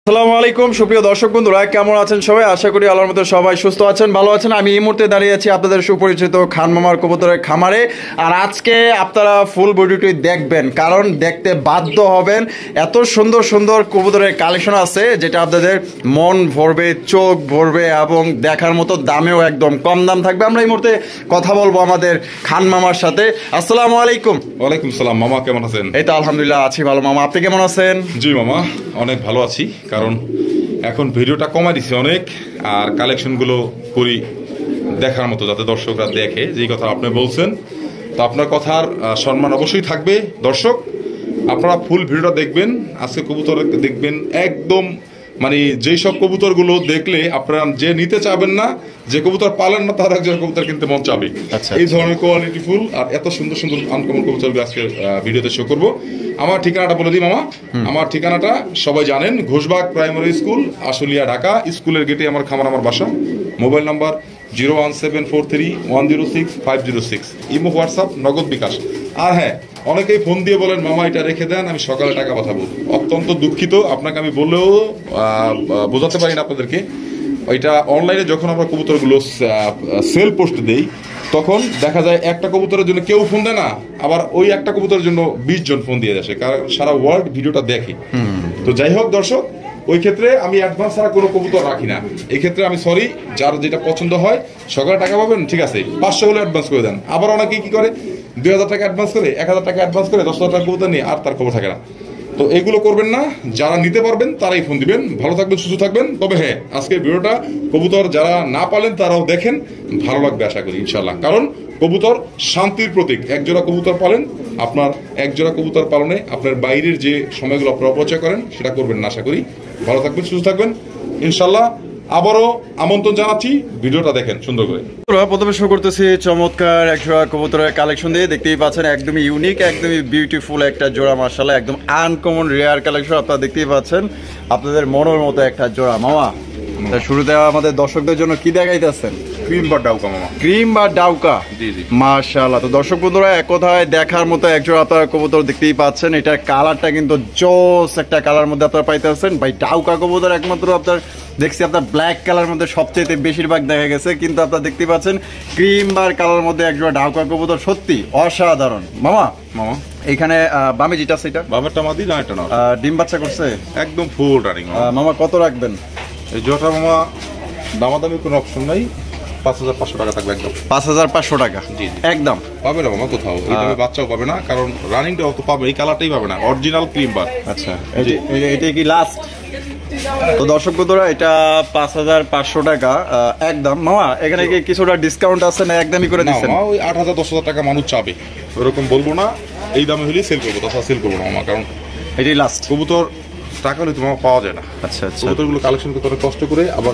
আসসালামু আলাইকুম সুপ্রিয় দর্শক বন্ধুরা, কেমন আছেন সবাই? আশা করি আল্লাহর মতো সবাই সুস্থ আছেন, ভালো আছেন। আমি এই মুহূর্তে দাঁড়িয়ে আছি আপনাদের সুপরিচিত খান মামার কবুতরের খামারে। আর আজকে আপনারা ফুল ভিডিওটি দেখবেন, কারণ দেখতে বাধ্য হবেন। এত সুন্দর সুন্দর কবুতরের কালেকশন আছে যেটা আপনাদের মন ভরবে, চোখ ভরবে এবং দেখার মতো দামেও একদম কম দাম থাকবে। আমরা এই মুহূর্তে কথা বলবো আমাদের খান মামার সাথে। আসসালামু আলাইকুম। ওয়ালাইকুম সালাম। মামা কেমন আছেন? এই তো আলহামদুলিল্লাহ আছি ভালো। মামা আপনি কেমন আছেন? জি মামা, অনেক ভালো আছি, কারণ এখন ভিডিওটা কমাই দিছি অনেক, আর কালেকশনগুলো করি দেখার মতো, যাতে দর্শকরা দেখে যে কথা আপনি বলছেন। তো আপনার কথার সম্মান অবশ্যই থাকবে। দর্শক আপনারা ফুল ভিডিওটা দেখবেন, আজকে কবুতর দেখবেন একদম, মানে যেই সব কবুতরগুলো দেখলে আপনারা যে নিতে চাবেন না, যে কবুতর পালেন না, তার একজন কবুতর কিনতে মন চাবে। আচ্ছা, এই ধরনের কোয়ালিটি ফুল আর এত সুন্দর সুন্দর আনকমন কবুতরগুলো আজকে ভিডিওতে শো করবো। আমার ঠিকানাটা বলে দিই মামা। আমার ঠিকানাটা সবাই জানেন, ঘোষবাগ প্রাইমারি স্কুল, আশুলিয়া, ঢাকা। স্কুলের গেটে আমার খামার, আমার বাসা। Mobile number 01743106506। ইমো, হোয়াটসঅ্যাপ, নগদ, বিকাশ। আর হ্যাঁ, অনেকেই ফোন দিয়ে বলেন মামা এটা রেখে দেন, আমি সকালে টাকা পাঠাবো। অত্যন্ত দুঃখিত, আপনাকে আমি বললেও বোঝাতে পারি না আপনাদেরকে। ওইটা অনলাইনে যখন আমরা কবুতরগুলো সেল পোস্ট দেই, তখন দেখা যায় একটা কবুতরের জন্য কেউ ফোন দেয় না, আবার ওই একটা কবুতরের জন্য 20 জন ফোন দিয়ে আসে, কারণ সারা ওয়ার্ল্ড ভিডিওটা দেখে। তো যাই হোক দর্শক, ওই ক্ষেত্রে আমি অ্যাডভান্স ছাড়া কোনো কবুতর রাখি না। এই ক্ষেত্রে আমি সরি, যার যেটা পছন্দ হয় সকালে টাকা পাবেন, ঠিক আছে, 500 হলে অ্যাডভান্স করে দেন। আবার অনেকেই কি করে, 2000 টাকা অ্যাডভান্স করে, 1000 টাকা অ্যাডভান্স করে 10,000 টাকা কবুতর নিয়ে আর তার খবর থাকে না। তো এগুলো করবেন না, যারা নিতে পারবেন তারাই ফোন দিবেন। ভালো থাকবেন, সুস্থ থাকবেন। তবে হ্যাঁ, আজকের ভিডিওটা কবুতর যারা না পালেন তারাও দেখেন, ভালো লাগবে আশা করি ইনশাল্লাহ। কারণ কবুতর শান্তির প্রতীক। একজোড়া কবুতর পালেন, আপনার একজোড়া কবুতর পালনে আপনার বাইরের যে সময়গুলো আপনারা অপচয় করেন সেটা করবেন না আশা করি। ভালো থাকবেন, সুস্থ থাকবেন ইনশাল্লাহ। আবারও আমন্ত্রণ জানাচ্ছি, ভিডিওটা দেখেন সুন্দর করে। প্রথমে শুরু করতেছি চমৎকার একজোড়া কবুতরের কালেকশন দিয়ে। দেখতেই পাচ্ছেন একদমই ইউনিক, একদমই বিউটিফুল একটা জোড়া, মাশাআল্লাহ একদম আনকমন রেয়ার কালেকশন। আপনারা দেখতেই পাচ্ছেন আপনাদের মনের মতো একটা জোড়া। মামা শুরুতে আমাদের দর্শকদের জন্য কি দেখাইতেছেন? ক্রিম বা ডাউকা মামা। ক্রিম বা ডাউকা, জি জি মাশাআল্লাহ। তো দর্শক বন্ধুরা, এক কথায় দেখার মতো একজোড়া আপনারা কবুতর দেখতেই পাচ্ছেন। এটার কালারটা কিন্তু জোস একটা কালার মধ্যে আপনারা পাইতেছেন। ভাই ডাউকা কবুতর একমাত্র আপনার দেখছি আপনার ব্ল্যাক কালার মধ্যে সবচেয়ে বেশিরভাগ দেখা গেছে, কিন্তু আপনারা দেখতেই পাচ্ছেন ক্রিম বার কালার মধ্যে একজোড়া ডাউকা কবুতর, সত্যি অসাধারণ। মামা মামা, এইখানে বামে যেটা সেটা বাবারটা মাদি, ডানাটা না, ডিম বাচ্চা করছে একদম ফুল রানিং। মামা কত রাখবেন এই জোড়াটা মামা? দামাদামি কোনো অপশন নাই, 5,500 টাকা থাকবে একদম। 5,500 টাকা জি একদম। পাবে না মামা কোথাও, এই দামে বাচ্চাও পাবে না, কারণ রানিংটাও তো পাবে, এই কালারটাই পাবে না, অরিজিনাল ক্রিম বার। আচ্ছা, এটা কি লাস্ট? তো দর্শক বন্ধুরা, এটা 5,500 টাকা একদম। মামা এখানে কি কিছুটা ডিসকাউন্ট আছে না একদমই করে দিচ্ছেন? না, ওই 8,000 10,000 টাকা মানুষ চাবে, ওরকম বলবো না। এই দামে হলেই সেল করবো, তাছাড়া সেল করবো না মামা, কারণ এটাই লাস্ট। কবুতর টাকা হলে তোমার পাওয়া যায় না। আচ্ছা আচ্ছা, কবুতরগুলো কালেকশন করতে অনেক কষ্ট করে, আবার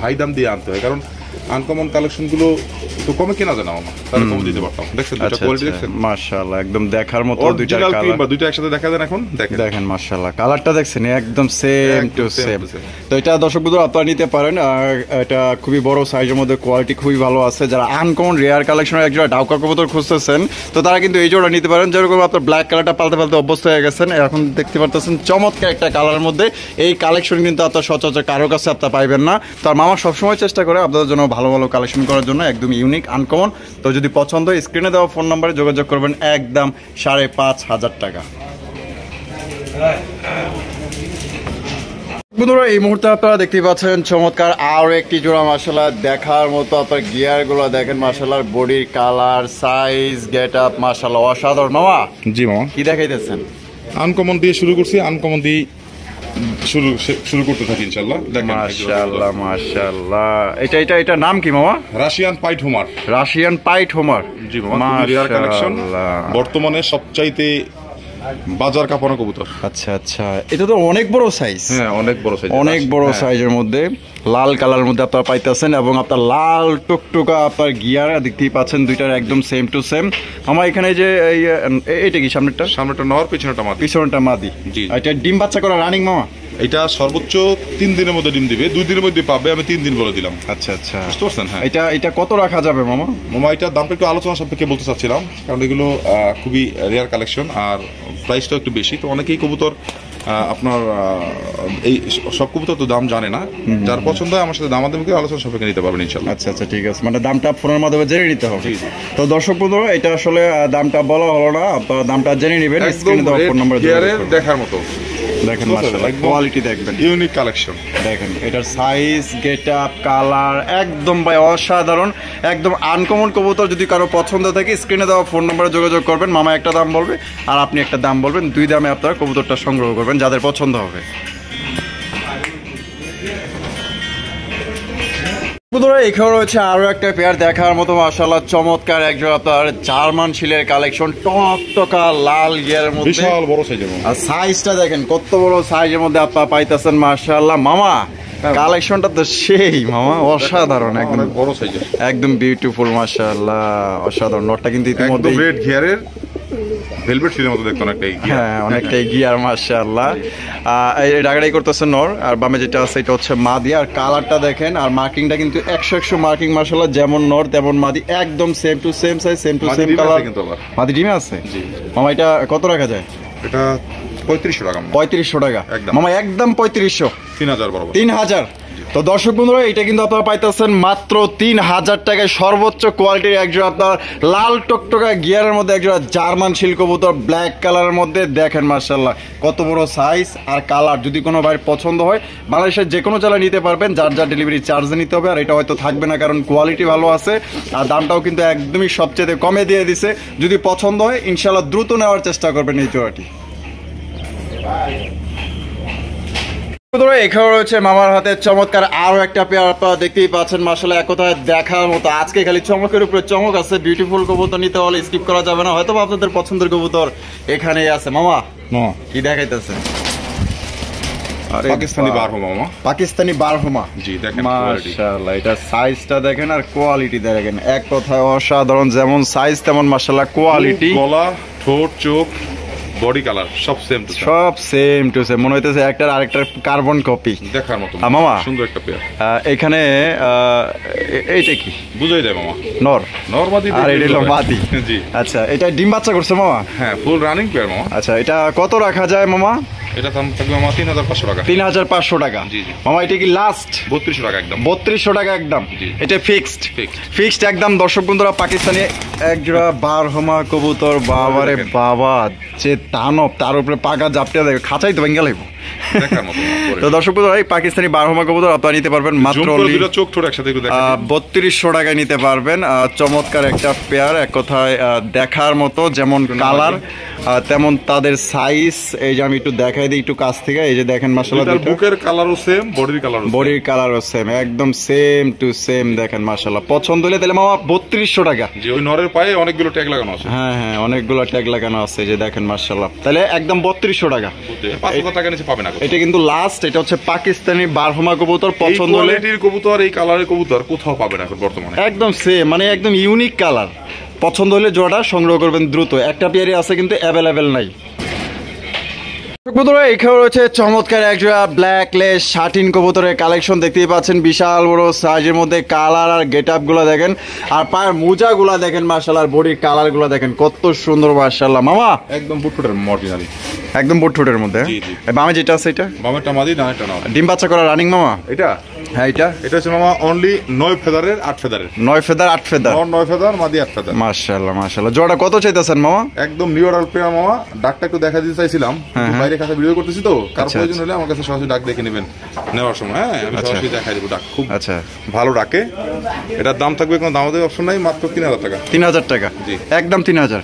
হাই দাম দিয়ে আনতে হয়, কারণ আনকমন কালেকশনগুলো একটু কমে কেনা যায় না মামা, তাহলে কমে দিতে পারতাম। দেখছেন দুটো কোয়ালিটি, দেখছেন মাশাআল্লাহ একদম দেখার মতো দুইটা অরিজিনাল ক্রিম কালার। বা দুইটা একসাথে দেখা যায় এখন, দেখেন মাশাআল্লাহ কালারটা দেখছেন একদম সেম টু সেম। তো এটা দর্শক বন্ধুরা আপনারা নিতে পারেন, আর এটা খুবই বড় সাইজের মধ্যে, কোয়ালিটি খুবই ভালো আছে। যারা আনকমন রেয়ার কালেকশনের একজোড়া ডাউকা কবুতর খুঁজতেছেন, তো তারা কিন্তু এই জোড়া নিতে পারেন। যেরকম আপনার ব্ল্যাক কালারটা পাল্টে পাল্টে অভ্যস্ত হয়ে গেছেন, এখন দেখতে পারতেছেন চমৎকার একটা কালারের মধ্যে। এই কালেকশন কিন্তু আপনার সচরাচর কারো কাছে আপনারা পাইবেন না। তার মামা সবসময় চেষ্টা করে আপনাদের জন্য ভালো ভালো কালেকশন করার জন্য, একদম ইউনিক আনকমন। তো যদি পছন্দ হয় স্ক্রিনে দেওয়া ফোন নাম্বারে যোগাযোগ করবেন, একদম 5,500 টাকা। বন্ধুরা এই মুহূর্তে আপনারা দেখতেই পাচ্ছেন চমৎকার আর একটি জোড়া, মাশাআল্লাহ দেখার মতো। আপনার গিয়ার গুলো দেখেন, মাশাআল্লাহ বডির কালার, সাইজ, গেট আপ, মাশাআল্লাহ অসাধারণ। মামা জি মামা, কি দেখাইতেছেন? আনকমন দিয়ে শুরু করছি, আনকমন দিয়ে শুরু করতে থাকি ইনশাআল্লাহ। মাশাআল্লাহ মাশাআল্লাহ। এটা নাম কি মামা? রাশিয়ান পাইট হোমার। রাশিয়ান পাইট হোমার, জি মামা, রেয়ার কালেকশন, বর্তমানে সবচাইতে বাজার কাঁপানো কবুতর। আচ্ছা আচ্ছা, এটা তো অনেক বড় সাইজ। হ্যাঁ অনেক বড় সাইজ, অনেক বড় সাইজের মধ্যে লাল কালার মধ্যে আপনারা পাইতেছেন, এবং আপনার লাল টুকটুকা আপনার গিয়ার দেখতেই পাচ্ছেন, দুইটার একদম সেম টু সেম। আমার এখানে যে এইটা কি সামনেটা নর, পিছনেটা মাদি। জি, এটা ডিম বাচ্চা করা রানিং মামা? এটা সর্বোচ্চ 3 দিনের মধ্যে ডিম দিবে, 2 দিনের মধ্যে পাবে, আমি 3 দিন বলে দিলাম। আচ্ছা আচ্ছা, বুঝতে পারছেন? হ্যাঁ, এটা কত রাখা যাবে মামা? মামা এটার দামটা একটু আলোচনা সাপেক্ষে বলতে চাচ্ছিলাম, কারণ এগুলো খুবই রেয়ার কালেকশন আর প্রাইসটাও একটু বেশি। তো অনেকেই কবুতর আপনার এই সব কবুতর তো দাম জানে না, যার পছন্দ হয় আমার সাথে দামাদামি করে আলোচনা সাপেক্ষে নিতে পারবেন ইনশাল্লাহ। আচ্ছা আচ্ছা, ঠিক আছে, মানে দামটা ফোনের মাধ্যমে জেনে নিতে হবে। তো দর্শক বন্ধুরা, এটা আসলে দামটা বলা হলো না, আপনারা দামটা জেনে নেবেন, স্ক্রিনে দেওয়া ফোন নম্বরে দেখার মতো। দেখেন মাশাআল্লাহ, কোয়ালিটি দেখবেন, ইউনিক কালেকশন দেখেন এটার সাইজ, গেটআপ, কালার একদম ভাই অসাধারণ, একদম আনকমন কবুতর। যদি কারো পছন্দ থাকে স্ক্রিনে দেওয়া ফোন নম্বরে যোগাযোগ করবেন, মামা একটা দাম বলবে আর আপনি একটা দাম বলবেন, দুই দামে আপনারা কবুতরটা সংগ্রহ করবেন যাদের পছন্দ হবে। এখানে রয়েছে আরো একটা পেয়ার দেখার মতো মাশাআল্লাহ চমৎকার একজন আপনার জার্মান শিলের কালেকশন, টকটকা লাল গিয়ারের মধ্যে, বিশাল বড় সাইজের। আর সাইজটা দেখেন কত বড় সাইজের মধ্যে আপনারা পাইতেছেন মাশাআল্লাহ। মামা কালেকশনটা তো সেই মামা, অসাধারণ, একদম বড় সাইজের, একদম বিউটিফুল মাশাআল্লাহ, অসাধারণ। নটটা কিন্তু ইতিমধ্যে রেড গিয়ারের ভেলভেট শিলের মতো দেখতে অনেকটাই, হ্যাঁ অনেকটাই গিয়ার মাশাআল্লাহ। এই ডাগাড়াই করতেছে নর, আর বামে যেটা আছে এটা হচ্ছে মাদি। আর কালারটা দেখেন, আর মার্কিংটা কিন্তু 100 মার্কিং মাশাআল্লাহ, যেমন নর তেমন মাদি, একদম same to same size, same to same colour. মাদি ডিমে আছে মামা। এটা কত রাখা যায়? এটা 3500 টাকা। 3500 টাকা মামা, একদম 3500, 3000 বরাবর, 3000। তো দর্শক বন্ধুরা, এটা কিন্তু আপনারা পাইতেছেন মাত্র 3000 টাকায়, সর্বোচ্চ কোয়ালিটির একজন আপনার লাল টকটকা গিয়ারের মধ্যে একজন জার্মান শিল কবুতর, ব্ল্যাক কালারের মধ্যে। দেখেন মাশাআল্লাহ কত বড় সাইজ আর কালার। যদি কোনো ভাইয়ের পছন্দ হয় বাংলাদেশের যে কোনো জেলায় নিতে পারবেন, যার যার ডেলিভারি চার্জ নিতে হবে। আর এটা হয়তো থাকবে না, কারণ কোয়ালিটি ভালো আছে আর দামটাও কিন্তু একদমই সবচেয়ে কমে দিয়ে দিছে। যদি পছন্দ হয় ইনশাআল্লাহ দ্রুত নেওয়ার চেষ্টা করবেন এই জোড়াটি। এখানে রয়েছে মামার হাতে চমৎকার আরো একটা পেয়ার, আপনারা দেখতেই পাচ্ছেন মাশাআল্লাহ, এক কথায় দেখার মতো। আজকে খালি চমকের উপরে চমক আছে, বিউটিফুল কবুতর নিতে হলে স্কিপ করা যাবে না। হয়তো আপনাদের পছন্দের কবুতর এখানেই আছে। মামা কি দেখাইতেছে? পাকিস্তানি বারহমা মামা, পাকিস্তানি বারহমা। জি দেখেন মাশাআল্লাহ, এটা সাইজটা দেখেন আর কোয়ালিটি দেখেন, এক কথায় অসাধারণ। যেমন সাইজ তেমন মাশাআল্লাহ কোয়ালিটি, গলা, ঠোঁট, চোখ, বডি কালার সব সেম টু সব সেম টু সেম, মনে হইতেছে একটার আরেকটার কার্বন কপি দেখার মতো। মামা সুন্দর একটা পেয়ার। এখানে এইটা কি বুঝাই দেয় মামা? নর, নর মাদি, আর এটা হলো মাদি। জি আচ্ছা, এটা ডিম বাচ্চা করছে মামা? হ্যাঁ, ফুল রানিং পেয়ার মামা। আচ্ছা, এটা কত রাখা যায় মামা? এটা দাম থাকবে মামা 3500 টাকা। 3500 টাকা। জি জি মামা, এটা কি লাস্ট? 3200 টাকা একদম। 3200 টাকা একদম। জি। এটা ফিক্সড? ফিক্সড একদম। দর্শক বন্ধুরা, পাকিস্তানি একজোড়া বারহমা কবুতর, বাবারে বাবা, যে দানব, তার উপরে পাকা জাপটা দেখে খাঁচাই তো ভেঙে লাগবে। তো দর্শক বন্ধুরা, এই পাকিস্তানি বারহমা কবুতর আপনারা নিতে পারবেন মাত্র 3200 টাকায় নিতে পারবেন। চমৎকার একটা পেয়ার, এক কথায় দেখার মতো, যেমন কালার তেমন তাদের সাইজ। এই যে আমি একটু দেখাই দিই একটু কাছ থেকে, এই যে দেখেন মাশাআল্লাহ, বুকের কালারও সেম, বডির কালারও সেম, একদম সেম টু সেম। দেখেন মাশাআল্লাহ, পছন্দ হলে তাহলে মামা 3200 টাকা। জি, ওই নরের পায়ে অনেকগুলো ট্যাগ লাগানো আছে। হ্যাঁ হ্যাঁ, অনেকগুলো ট্যাগ লাগানো আছে, যে দেখেন মাশাআল্লাহ, তাহলে একদম 3200 টাকা। 5000 টাকা নিচে পাবে না। এটা কিন্তু লাস্ট। এটা হচ্ছে পাকিস্তানি বারহমা কবুতর, পছন্দ হলে কবুতর, এই কালারের কবুতর কোথাও পাবে না এখন বর্তমানে, একদম সেম, মানে একদম ইউনিক কালার। পছন্দ হলে জোড়াটা সংগ্রহ করবেন দ্রুত, একটা পেয়ারই আছে কিন্তু অ্যাভেলেবেল নাই। এখানে রয়েছে চমৎকার একজোড়া ব্ল্যাক লেস শাটিন কবুতরের কালেকশন, দেখতেই পাচ্ছেন বিশাল বড় সাইজের মধ্যে। কালার আর গেট আপ গুলা দেখেন, আর পায়ের মোজা গুলা দেখেন মাশাআল্লাহ, আর বডির কালার গুলা দেখেন কত সুন্দর মাশাআল্লাহ। মামা একদম বুটফুটের অরিজিনালি, একদম বুটফুটের মধ্যে। বামে যেটা আছে এটা বামেরটা মাদি, ডানেরটা নর। ডিম বাচ্চা করা রানিং মামা এটা? হ্যাঁ, এটা হচ্ছে মামা অনলি 9 ফেদারের 8 ফেদারের। 9 ফেদার 8 ফেদার, 9 ফেদার মাদি 8 ফেদার। মাশাআল্লাহ মাশাআল্লাহ। জোড়া কত চাইতেছেন মামা? একদম নিউ অর্ডার পেয়ার মামা। ডাকটা একটু দেখা দিতে চাইছিলাম, বাইরে কাছে ভিডিও করতেছি তো, কার প্রয়োজন হলে আমার কাছে সরাসরি ডাক দেখে নেবেন নেওয়ার সময়। হ্যাঁ, আমি সরাসরি দেখাই দেবো ডাক, খুব আচ্ছা ভালো ভালো ডাকে। এটার দাম থাকবে, কোনো দাম দেওয়ার অপশন নাই, মাত্র 3000 টাকা। 3000 টাকা, জি একদম 3000।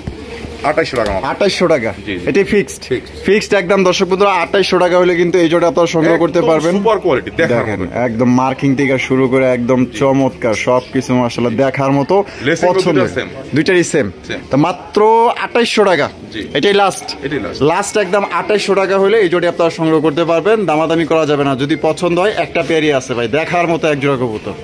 2800 টাকা। 2800 টাকা, এটাই ফিক্সড? ফিক্সড একদম। দর্শক বন্ধুরা, 2800 টাকা হলে কিন্তু এই জোড়া আপনারা সংগ্রহ করতে পারবেন। সুপার কোয়ালিটি, দেখেন একদম মার্কিং থেকে শুরু করে একদম চমৎকার সবকিছু মাশাআল্লাহ দেখার মতো। পছন্দ দুইটারই সেম, তো মাত্র 2800 টাকা। এটাই লাস্ট, লাস্ট একদম 2800 টাকা হলে এই জোড়া আপনারা সংগ্রহ করতে পারবেন। দামাদামি করা যাবে না, যদি পছন্দ হয় একটা পেয়ারই আছে ভাই, দেখার মতো এক জোড়া কবুতর।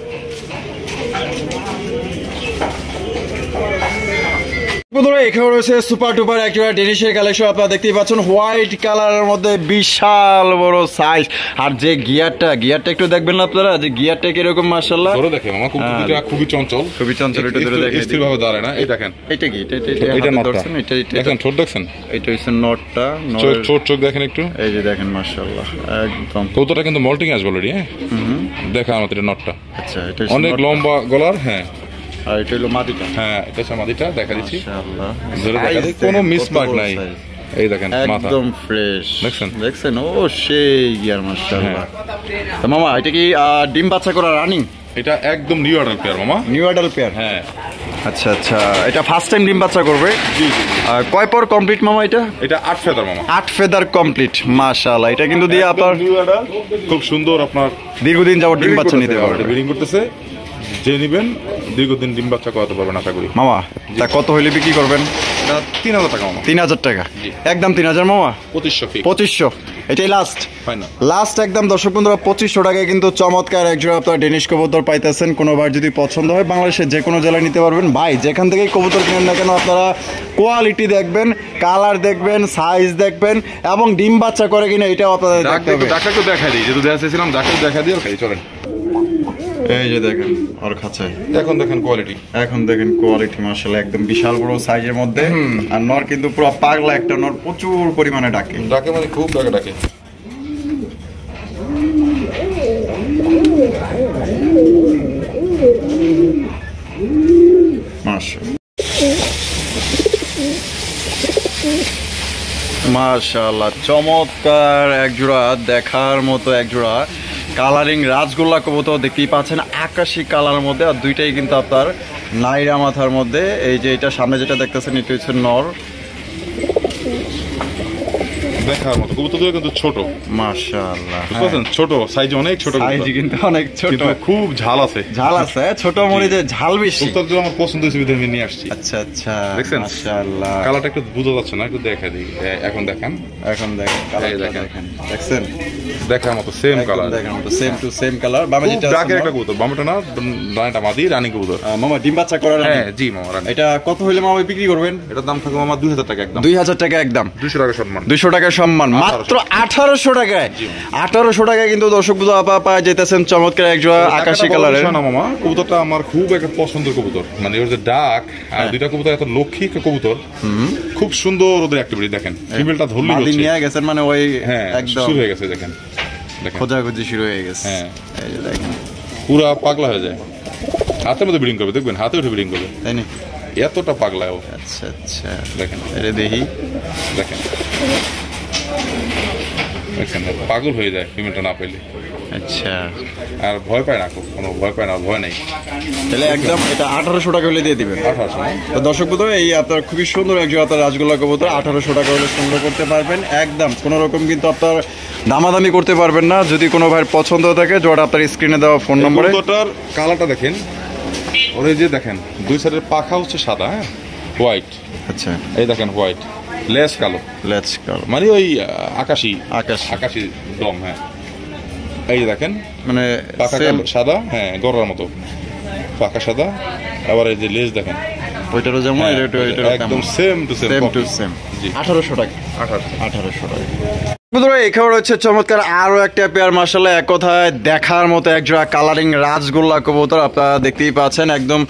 বন্ধুরা এখানে রয়েছে সুপার টুপার একটা ডেনিশের কালেকশন, আপনারা দেখতেই পাচ্ছেন হোয়াইট কালারের মধ্যে বিশাল বড় সাইজ। আর যে গিয়ারটা একটু দেখবেন না আপনারা, যে গিয়ারটা কিরকম মাশাআল্লাহ। ধরে দেখেন মামা, খুবই চঞ্চল, এটা ধরে দেখেন, স্থিরভাবে দাঁড়ায় না। এই দেখেন এটা কি, এটা নটটা ধরছেন, এটা দেখেন, ঠোঁট দেখছেন, এটা হচ্ছে নটটা, চোখ দেখেন একটু, এই যে দেখেন মাশাআল্লাহ একদম। কৌতোটা কিন্তু মল্টিং আসবে অলরেডি। হ্যাঁ দেখা আমাদের নটটা আচ্ছা, এটা অনেক লম্বা গলার। হ্যাঁ আর এটা হলো মাদিটা। হ্যাঁ এটা হচ্ছে মাদিটা, দেখা দিচ্ছি, মাশাআল্লাহ ধরে দেখা দিচ্ছি, কোনো মিসমার্ক নাই। এই দেখেন মাথা একদম ফ্রেশ, দেখছেন ও সেই গিয়ার মাশাআল্লাহ। তো মামা এটা কি ডিম বাচ্চা করা রানিং? এটা একদম নিউ অ্যাডাল্ট পেয়ার মামা, নিউ অ্যাডাল্ট পেয়ার। হ্যাঁ আচ্ছা আচ্ছা, এটা ফার্স্ট টাইম ডিম বাচ্চা করবে? জি জি। আর কয় পর কমপ্লিট মামা এটা? এটা 8 ফেদার মামা, 8 ফেদার কমপ্লিট মাশাআল্লাহ। এটা কিন্তু দিয়ে আপনার নিউ অ্যাডাল্ট, খুব সুন্দর, আপনার দীর্ঘদিন যাবত ডিম বাচ্চা নিতে পারবে। ব্রিডিং করতেছে, যে নিবেন দীর্ঘদিন ডিম বাচ্চা করাতে পারবেন আশা করি। মামা তা কত হইলে বিক্রি করবেন? এটা 3000 টাকা মামা। 3000 টাকা একদম? 3000 মামা? 2500 ফিক্স। 2500 এটাই লাস্ট, ফাইনাল লাস্ট একদম। দর্শক বন্ধুরা 2500 টাকায় কিন্তু চমৎকার একজোড়া আপনার ডেনিশ কবুতর পাইতেছেন। কোনোবার যদি পছন্দ হয় বাংলাদেশের যে কোনো জেলায় নিতে পারবেন। ভাই যেখান থেকেই কবুতর কিনেন না কেন আপনারা কোয়ালিটি দেখবেন, কালার দেখবেন, সাইজ দেখবেন এবং ডিম বাচ্চা করে কিনা এটাও আপনাদের দেখতে হবে। ডাক্তারকে দেখা দিই, যেহেতু দেখাচ্ছিলাম ডাক্তার দেখা দিই, ওকে চলেন। এই যে দেখেন ওর খাঁচায়, এখন দেখেন কোয়ালিটি, এখন দেখেন কোয়ালিটি মাশাআল্লাহ একদম বিশাল বড় সাইজের মধ্যে। আর নর কিন্তু পুরো পাগলা একটা নর, প্রচুর পরিমাণে ডাকে, মানে খুব ডাকে। মাশাআল্লাহ চমৎকার একজোড়া, দেখার মতো একজোড়া কালারিং রাজগোল্লা কবুতর দেখতেই পাচ্ছেন, আকাশি কালারের মধ্যে। আর দুইটাই কিন্তু আপনার নাইরা মাথার মধ্যে। এই যে এটা সামনে যেটা দেখতেছেন এটা হচ্ছে নর, দেখার মতো কবুতরগুলো কিন্তু ছোট মাশাআল্লাহ, ছোট সাইজ, অনেক ছোট সাইজ কিন্তু অনেক ছোট, খুব ঝাল আছে, ছোট মরিচে ঝাল বেশি। কবুতরগুলো আমার পছন্দ হয়েছে বিধায় আমি নিয়ে আসছি। আচ্ছা আচ্ছা, দেখছেন মাশাআল্লাহ কালারটা একটু বোঝা যাচ্ছে না, একটু দেখা দিই। এখন দেখেন, কালারটা দেখেন, দেখছেন দেখার মতো সেম কালার, দেখার মতো সেম টু সেম কালার। বামে যেটা ডাকের একটা কবুতর, বামটা না, ডানেটা মাদি রানী কবুতর। মামা ডিম বাচ্চা করার? হ্যাঁ জি মামা রানী। এটা কত হইলে মামা বিক্রি করবেন? এটার দাম থাকবে মামা 2000 টাকা একদম। 2000 টাকা একদম, 200 টাকা সম্মান, 200 টাকা সম্মান, মাত্র 1800 টাকায়। 1800 টাকায় কিন্তু দর্শক বুঝো আপা যেতেছেন চমৎকার একজোড়া আকাশি কালারের। না মামা কবুতরটা আমার খুব একটা পছন্দের কবুতর, মানে ওর যে ডাক আর দুইটা কবুতর এত লক্ষ্মী কবুতর, খুব সুন্দর ওদের অ্যাক্টিভিটি দেখেন। ফিমেলটা ধরলি হচ্ছে, নিয়ে গেছেন মানে ওই একদম শুরু হয়ে গেছে, দেখেন খোঁজাখুঁজি শুরু হয়ে গেছে। হ্যাঁ এই যে দেখেন পুরা পাগলা হয়ে যায়, হাতের মধ্যে ব্রিডিং করবে, দেখবেন হাতে উঠে ব্রিডিং করবে, তাই না? এতটা পাগলা ও। আচ্ছা আচ্ছা, দেখেন আরে দেখি, দেখেন পাগল হয়ে যায় ফিমেলটা না পেলে। আচ্ছা, আর ভয় পায় না, কোনো ভয় পায় না, ভয় নেই। তাহলে একদম এটা 1800 টাকা হলে দিয়ে দিবেন। 1800। তো দর্শক বন্ধু এই আপনার খুবই সুন্দর একজন আপনার রাজগোল্লা কবুতর 1800 টাকা হলে সংগ্রহ করতে পারবেন একদম। কোনো রকম কিন্তু আপনার দামাদামি করতে পারবেন না। যদি কোনো ভাইয়ের পছন্দ থাকে জোড়া আপনার স্ক্রিনে দেওয়া ফোন নম্বরে। কবুতরটার কালারটা দেখেন, ওর যে দেখেন দুই সাইডের পাখা হচ্ছে সাদা, হ্যাঁ হোয়াইট। আচ্ছা এই দেখেন হোয়াইট, লেস কালো, মানে ওই আকাশি দম। হ্যাঁ এই যে দেখেন মানে পাখা সাদা, হ্যাঁ গড়ার মতো পাখা সাদা। আবার এই যে লেজ দেখেন, ওইটারও যেমন একদম সেম টু সেম। 1800 টাকা, 1800 টাকা। এখানে রয়েছে চমৎকার আরো একটা পেয়ার, মাশাআল্লাহ এক কথায় দেখার মতো একজোড়া কালারিং রাজগোল্লা কবুতর। আপনারা দেখতেই পাচ্ছেন একদম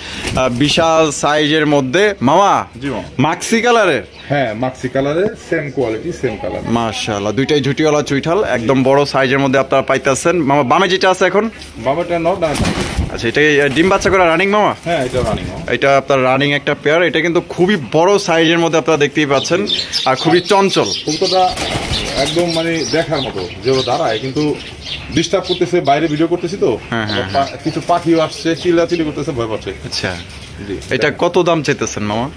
বিশাল সাইজের মধ্যে। মামা মাক্সি কালারের? হ্যাঁ মাক্সি কালারে, সেম কোয়ালিটি সেম কালার, মাশাআল্লাহ দুইটাই ঝুটিওয়ালা চুইঠাল, একদম বড় সাইজের মধ্যে আপনারা পাইতেছেন। মামা বামে যেটা আছে এখন? বামেটা নট, আচ্ছা এটা ডিম বাচ্চা করা রানিং মামা? হ্যাঁ এটা রানিং, এটা আপনার রানিং একটা পেয়ার। এটা কিন্তু খুবই বড় সাইজের মধ্যে আপনারা দেখতেই পাচ্ছেন আর খুবই চঞ্চল। কবুতরটা একদম মানে দেখার মতো, যে দাঁড়ায় কিন্তু ডিস্টার্ব করতেছে, বাইরে ভিডিও করতেছি তো কিছু পাখিও আসছে, চিল্লাচিল্লি করতেছে, ভয় পাচ্ছে। আচ্ছা এটা কত দাম চাইতেছেন মামা?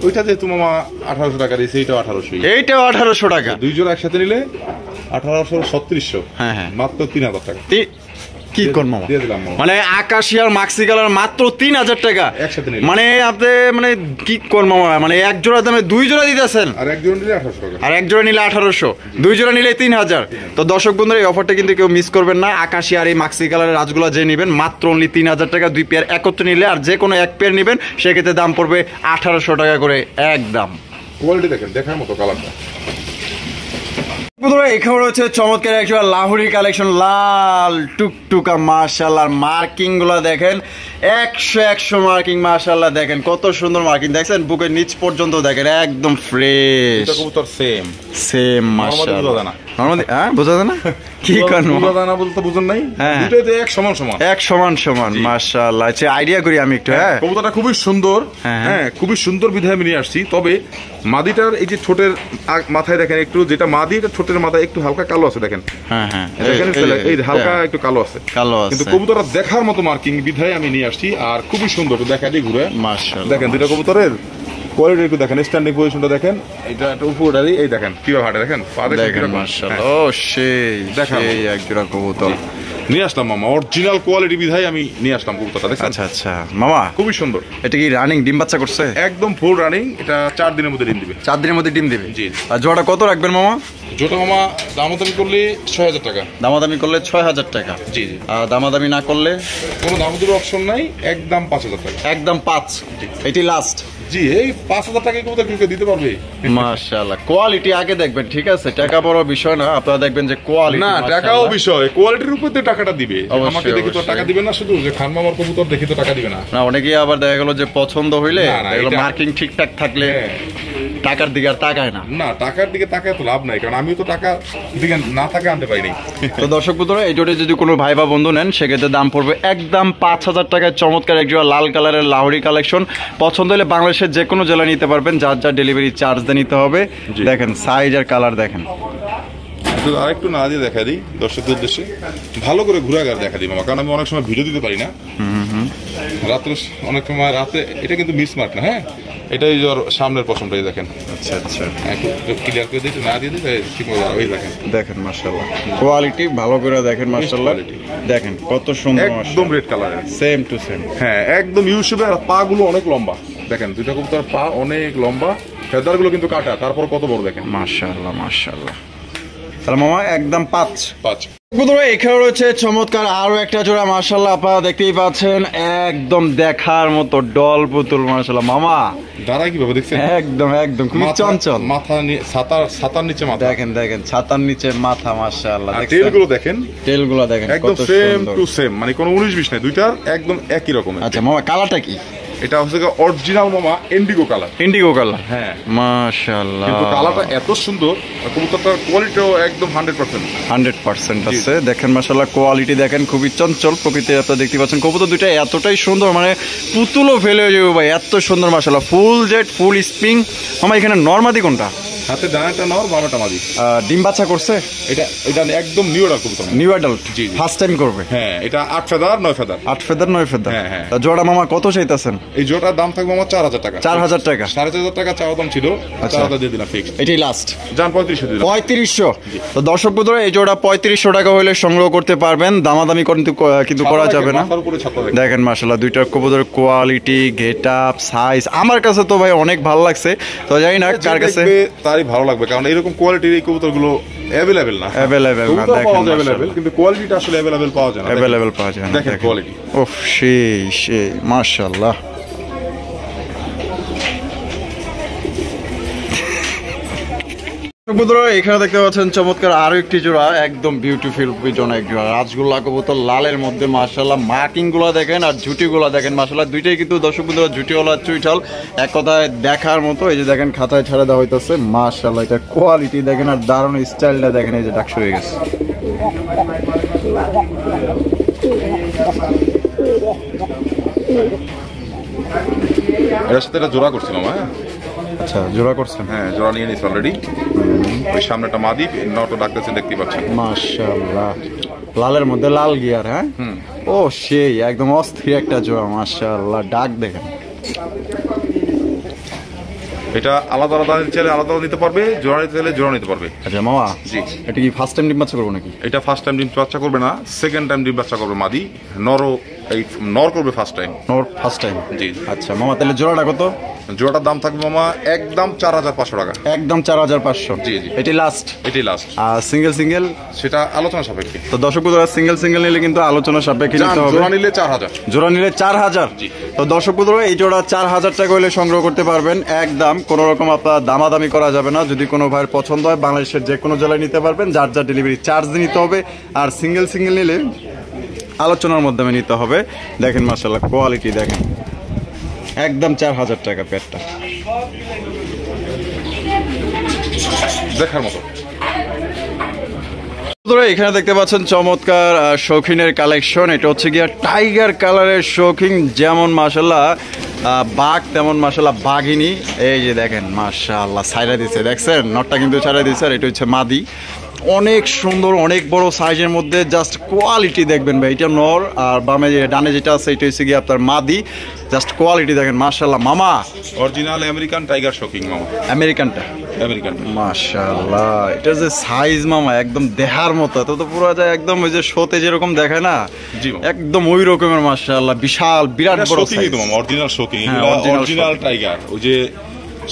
ওইটা যেহেতু মামা 1800 টাকা দিয়েছে, এইটাও 1800, এইটাও 1800 টাকা। দুই জোড়া একসাথে নিলে 1800 3700, হ্যাঁ হ্যাঁ মাত্র 3000 টাকা। কি কোন মামা দিয়ে দিলাম মামা। মানে আকাশি আর মাক্সি কালার মাত্র 3000 টাকা একসাথে নিলাম। মানে আপনি মানে কি কোন মামা মানে এক জোড়া দামে দুই জোড়া দিতেছেন আর একজন নিলে 1800 টাকা। আর এক জোড়া নিলে 1800, দুই জোড়া নিলে 3000। তো দর্শক বন্ধুরা এই অফারটা কিন্তু কেউ মিস করবেন না। আকাশি আর এই মাক্সি কালারের রাজগুলা যে নেবেন মাত্র অনলি 3000 টাকা, দুই পেয়ার একত্রে নিলে, আর যে কোনো এক পেয়ার নেবেন সেক্ষেত্রে দাম পড়বে 1800 টাকা করে একদম। কোয়ালিটি দেখেন, দেখার মতো কালারটা। বন্ধুরা এখানে রয়েছে চমৎকার একটা লাহোরি কালেকশন, লাল টুকটুকা মাশাআল্লাহ। মার্কিং গুলা দেখেন 100 মার্কিং মাশাআল্লাহ, দেখেন কত সুন্দর মার্কিং, দেখছেন বুকের নিচ পর্যন্ত দেখেন একদম ফ্রেশ এটা কবুতর সেম সেম মাশাআল্লাহ। নরমালি হ্যাঁ বোঝা যায় না কি কারণ দানা বলতে বুঝুন নাই, হ্যাঁ। দুটোই তো এক সমান সমান, এক সমান সমান মাশাআল্লাহ। আচ্ছা আইডিয়া করি আমি একটু। হ্যাঁ কবুতরটা খুবই সুন্দর, হ্যাঁ। হ্যাঁ খুবই সুন্দর বিধায় আমি নিয়ে আসছি। তবে মাদিটার এই যে ঠোঁটের মাথায় দেখেন একটু, যেটা মাদি এটা ঠোঁটের মাথায় একটু হালকা কালো আছে দেখেন, হ্যাঁ হ্যাঁ দেখেন এই হালকা একটু কালো আছে, কালো আছে। কিন্তু কবুতরটা দেখার মতো মার্কিং বিধায় আমি নিয়ে আসছি, আর খুবই সুন্দর। একটু দেখা দিই ঘুরে, মাশাআল্লাহ দেখেন দুটো কবুতরের কোয়ালিটি একটু দেখেন, স্ট্যান্ডিং পজিশনটা দেখেন, এটা একটা উপরটারই এই দেখেন কিভাবে হাঁটে, দেখেন পা দেখেন দেখেন কিরকম। মাশাআল্লাহ। হ্যাঁ। ও সেই দেখার সেই মতো। এক জোড়া কবুতর নিয়ে আসলাম মামা, অরিজিনাল কোয়ালিটি বিধায় আমি নিয়ে আসলাম কবুতরটা, দেখেন আচ্ছা আচ্ছা মামা, খুবই সুন্দর, এটা কি রানিং ডিম বাচ্চা করছে? একদম ফুল রানিং। এটা 4 দিনের মধ্যে ডিম দিবে। 4 দিনের মধ্যে ডিম দিবে। জি। আর জোড়াটা কত রাখবেন মামা? জোটা মামা দামাদামি করলে 6000 টাকা। দামাদামি করলে 6000 টাকা। জি জি। আর দামাদামি না করলে কোনো দামাদামির অপশন নাই, একদম 5000 টাকা। একদম 5, এটি লাস্ট। জি, এই 5000 টাকায় কবুতর কেউ দিতে পারবে? মাশাআল্লাহ। কোয়ালিটি আগে দেখবেন, ঠিক আছে? টাকা বড় বিষয় না, আপনারা দেখবেন যে কোয়ালিটি। না, টাকাও বিষয়, কোয়ালিটির উপর দিয়ে টাকাটা দিবে। অবশ্যই, আমাকে দেখে তো অবশ্যই। টাকা দিবে না, শুধু যে খান মামার কবুতর দেখে তো টাকা দিবে না। না, অনেকেই আবার দেখা গেল যে পছন্দ হইলে না, না, এটা- মার্কিং ঠিকঠাক থাকলে হ্যাঁ। টাকার দিকে আর তাকায় না। না, টাকার দিকে তাকায় তো লাভ নাই, কারণ আমিও তো টাকা দিকে না টাকা আনতে পারিনি। তো দর্শক বন্ধুরা এই জোটে যদি কোনো ভাই বা বন্ধু নেন সেক্ষেত্রে দাম পড়বে একদম 5000 টাকায়। চমৎকার এক জোড়া লাল কালারের লাহোরি কালেকশন। পছন্দ হলে বাংলাদেশের যে কোনো জেলা নিতে পারবেন, যার যার ডেলিভারি চার্জ দিয়ে নিতে হবে। জি। দেখেন সাইজ আর কালার দেখেন। আরেকটু না দিয়ে দেখা দিই দর্শকদের উদ্দেশ্যে, ভালো করে ঘুরাঘার দেখা দিই মামা, কারণ আমি অনেক সময় ভিডিও দিতে পারি না রাত্রে, অনেক সময় রাতে। এটা কিন্তু মিসমার্ক না, হ্যাঁ, এটাই ওর সামনের পশমটাই দেখেন। আচ্ছা আচ্ছা একটু ক্লিয়ার করে দিই, একটু না দিয়ে দিই ঠিক মতো ওই দেখেন, দেখেন মাশাআল্লাহ কোয়ালিটি ভালো করে দেখেন মাশাআল্লাহ। quality। দেখেন কত সুন্দর একদম রেড কালারের, সেম টু সেম। হ্যাঁ একদম ইউসুফে। আর পা গুলো অনেক লম্বা, দেখেন দুইটা কবুতর পা অনেক লম্বা, ফেদার গুলো কিন্তু কাটা, তারপর কত বড় দেখেন। মাশাআল্লাহ মাশাআল্লাহ। তাহলে মামা একদম 5। বন্ধুরা এখানে রয়েছে চমৎকার আরো একটা জোড়া মাশাআল্লাহ, আপনারা দেখতেই পাচ্ছেন একদম দেখার মতো ডল পুতুল মাশাআল্লাহ। মামা দাঁড়ায় কিভাবে দেখছেন, একদম একদম খুব চঞ্চল। মাথা ছাতার নিচে মাথা, দেখেন দেখেন ছাতার নিচে মাথা মাশাআল্লাহ। তেল গুলো দেখেন, তেল গুলো দেখেন একদম কত সেম সুন্দর। টু সেম, মানে কোনো 19-20 নাই, দুইটার একদম একই রকমের। আচ্ছা মামা কালারটা কি? এটা হচ্ছে অরিজিনাল মামা ইন্ডিগো কালার। ইন্ডিগো কালার, হ্যাঁ মাশাআল্লাহ। কিন্তু কালারটা এত সুন্দর, আর কবুতরটার কোয়ালিটিও একদম 100%। 100% আছে। দেখেন মাশাআল্লাহ কোয়ালিটি দেখেন, খুবই চঞ্চল প্রকৃতির। আপনারা দেখতে পাচ্ছেন কবুতর দুইটা এতটাই সুন্দর, মানে পুতুলও ফেলে হয়ে যাবে ভাই, এত সুন্দর মাশাআল্লাহ। ফুল জেড ফুল স্প্রিং। মামা এখানে নরমাদি কোনটা? হাতে ডানাটা নর, বাবাটা মাদি। ডিম বাচ্চা করছে? এটা এটা একদম নিউ অর্ডার কবুতর। নিউ অ্যাডাল্ট, জি, জি। ফার্স্ট টাইম করবে। হ্যাঁ, এটা 8 ফেদার 9 ফেদার। 8 feather 9 feather. হ্যাঁ, হ্যাঁ। তা জোড়া মামা কত চাইতাছেন? এই জোটার দাম থাকবে আমার 4000 টাকা। 4000 টাকা। 4500 টাকা চাওয়া দাম ছিল, আচ্ছা। 4000 দিয়ে দিলাম ফিক্সড। এটাই লাস্ট। জান 3500 দিলাম। 3500। তো দর্শক বন্ধুরা এই জোড়া 3500 টাকা হলে সংগ্রহ করতে পারবেন, দামাদামি কিন্তু করা যাবে না। মাথার উপরে ছাতা দেখেন। দেখেন মাশাআল্লাহ দুইটার কবুতরের কোয়ালিটি, গেট আপ, সাইজ আমার কাছে তো ভাই অনেক ভালো লাগছে। তো জানি না কার কাছে দেখবে তারই ভালো লাগবে, কারণ এরকম কোয়ালিটির এই কবুতরগুলো অ্যাভেলেবেল না। Available না, কবুতর দেখেন পাওয়া যায় মাশাআল্লাহ। available, কিন্তু কোয়ালিটিটা আসলে অ্যাভেলেবেল পাওয়া যায় না। অ্যাভেলেবেল পাওয়া যায় না। দেখেন কোয়ালিটি। ওফ সেই সেই মাশাআল্লাহ। বন্ধুরা এখানে দেখতে পাচ্ছেন চমৎকার আরো একটি জোড়া, একদম বিউটিফুল পিজন এক জোড়া রাজগোল্লা কবুতর, লালের মধ্যে মাশাআল্লাহ। মার্কিং গুলো দেখেন আর ঝুটি গুলো দেখেন মাশাআল্লাহ, দুইটাই কিন্তু দর্শক বন্ধুরা ঝুটিওয়ালা চুইঠাল, এক কথায় দেখার মতো। এই যে দেখেন খাতায় ছেড়ে দেওয়া হইতেছে মাশাআল্লাহ, এটা কোয়ালিটি দেখেন আর দারুণ স্টাইলটা দেখেন। এই যে ডাক শুরু হয়ে গেছে। এর সাথে এটা জোড়া করছিলাম, হ্যাঁ আচ্ছা জোড়া করছেন? হ্যাঁ জোড়া নিয়ে নিছি অলরেডি। ওই সামনেটা মাদি, নটো ডাকতেছেন দেখতে পাচ্ছেন। মাশাআল্লাহ লালের মধ্যে লাল গিয়ার, হ্যাঁ ও সেই একদম অস্থির একটা জোড়া মাশাআল্লাহ। ডাক দেখেন এটা আলাদা আলাদা চাইলে আলাদা নিতে পারবে, জোড়া নিতে চাইলে জোড়া নিতে পারবে। আচ্ছা মামা, জি, এটা কি ফার্স্ট টাইম ডিম বাচ্চা করবো নাকি? এটা ফার্স্ট টাইম ডিম বাচ্চা করবে না, সেকেন্ড টাইম ডিম বাচ্চা করবে মাদি। নরও এই নর করবে ফার্স্ট টাইম। নর ফার্স্ট টাইম? জি। আচ্ছা মামা, তাহলে জোড়াটা কত? জোড়াটার দাম থাকবে মামা একদম 4500 টাকা। একদম 4500? জি জি, এটি লাস্ট? এটি লাস্ট। আর সিঙ্গেল সিঙ্গেল সেটা আলোচনা সাপেক্ষে। তো দর্শক বন্ধুরা, সিঙ্গেল সিঙ্গেল নিলে কিন্তু আলোচনা সাপেক্ষে নিতে হবে। জোড়া নিলে 4000। জোড়া নিলে 4000? জি। তো দর্শক বন্ধুরা, এই জোড়া 4000 টাকা হলে সংগ্রহ করতে পারবেন। একদম কোনো রকম আপনার দামাদামি করা যাবে না। যদি কোনো ভাইয়ের পছন্দ হয় বাংলাদেশের যে কোনো জেলায় নিতে পারবেন, যার যার ডেলিভারি চার্জ নিতে হবে। আর সিঙ্গেল সিঙ্গেল নিলে আলোচনার মাধ্যমে নিতে হবে। দেখেন মাশাআল্লাহ, কোয়ালিটি দেখেন, একদম 4000 টাকা পেটটা, দেখার মতো। এখানে দেখতে পাচ্ছেন চমৎকার শৌখিনের কালেকশন। এটা হচ্ছে গিয়া টাইগার কালারের শৌখিন, যেমন মাশাআল্লাহ বাঘ তেমন মাশাআল্লাহ বাঘিনী। এই যে দেখেন মাশাআল্লাহ ছাইরা দিচ্ছে, দেখছেন নটটা কিন্তু ছাইরা দিচ্ছে। আর এটা হচ্ছে মাদি, অনেক সুন্দর, অনেক বড় সাইজের মধ্যে। জাস্ট কোয়ালিটি দেখবেন ভাই, এটা নর। আর বামে যে ডানে যেটা আছে এটা হচ্ছে গিয়ে আপনার মাদি। জাস্ট কোয়ালিটি দেখেন মাশাআল্লাহ। মামা অরিজিনাল আমেরিকান টাইগার শোকিং মামা, আমেরিকানটা? আমেরিকান মাশাআল্লাহ, এটা যে সাইজ মামা একদম দেখার মতো। তো তো পুরো যায় একদম ওই যে শোতে যেরকম দেখায় না, জি একদম ওই রকমের মাশাআল্লাহ, বিশাল বিরাট বড় সাইজ। মামা অরিজিনাল শোকিং, হ্যাঁ, অরিজিনাল টাইগার। ওই যে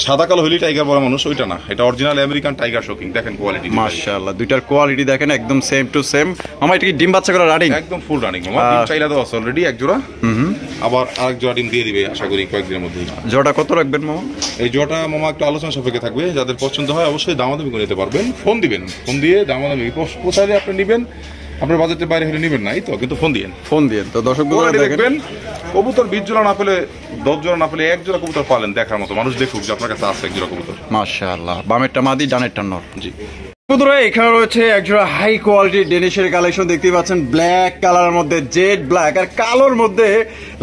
সাদা কালো হলি টাইগার বলা মানুষ, ওইটা না, এটা অরিজিনাল আমেরিকান টাইগার শোকিং। দেখেন কোয়ালিটি মাশাআল্লাহ, দুইটার কোয়ালিটি দেখেন একদম সেম টু সেম। মামা এটা কি ডিম বাচ্চা করা রানিং? একদম ফুল রানিং মামা। ডিম চাইলা তো আছে অলরেডি এক জোড়া, আবার আরেক জোড়া ডিম দিয়ে দিবে আশা করি কয়েকদিনের মধ্যেই। জোড়া কত রাখবেন মামা? এই জোড়াটা মামা একটু আলোচনা সাপেক্ষে থাকবে। যাদের পছন্দ হয় অবশ্যই দামাদামি করে নিতে পারবেন। ফোন দিবেন, ফোন দিয়ে দামাদামি পোষালে আপনি নেবেন। আপনার বাজেটের বাইরে হলে নেবেন না, এই তো, কিন্তু ফোন দিয়েন, ফোন দিয়ে। তো দর্শক বন্ধুরা দেখবেন কবুতর 20 জোড়া না পেলে 10 জোড়া না পেলে 1 জোড়া কবুতর পালেন, দেখার মতো। মানুষ দেখুক যে আপনার কাছে আছে 1 জোড়া কবুতর। মাশাআল্লাহ, বামেরটা মাদি, ডানেরটা নর। জি বন্ধুরা, এখানে রয়েছে একজোড়া হাই কোয়ালিটির ডেনিশের কালেকশন। দেখতেই পাচ্ছেন ব্ল্যাক কালারের মধ্যে জেড ব্ল্যাক, আর কালোর মধ্যে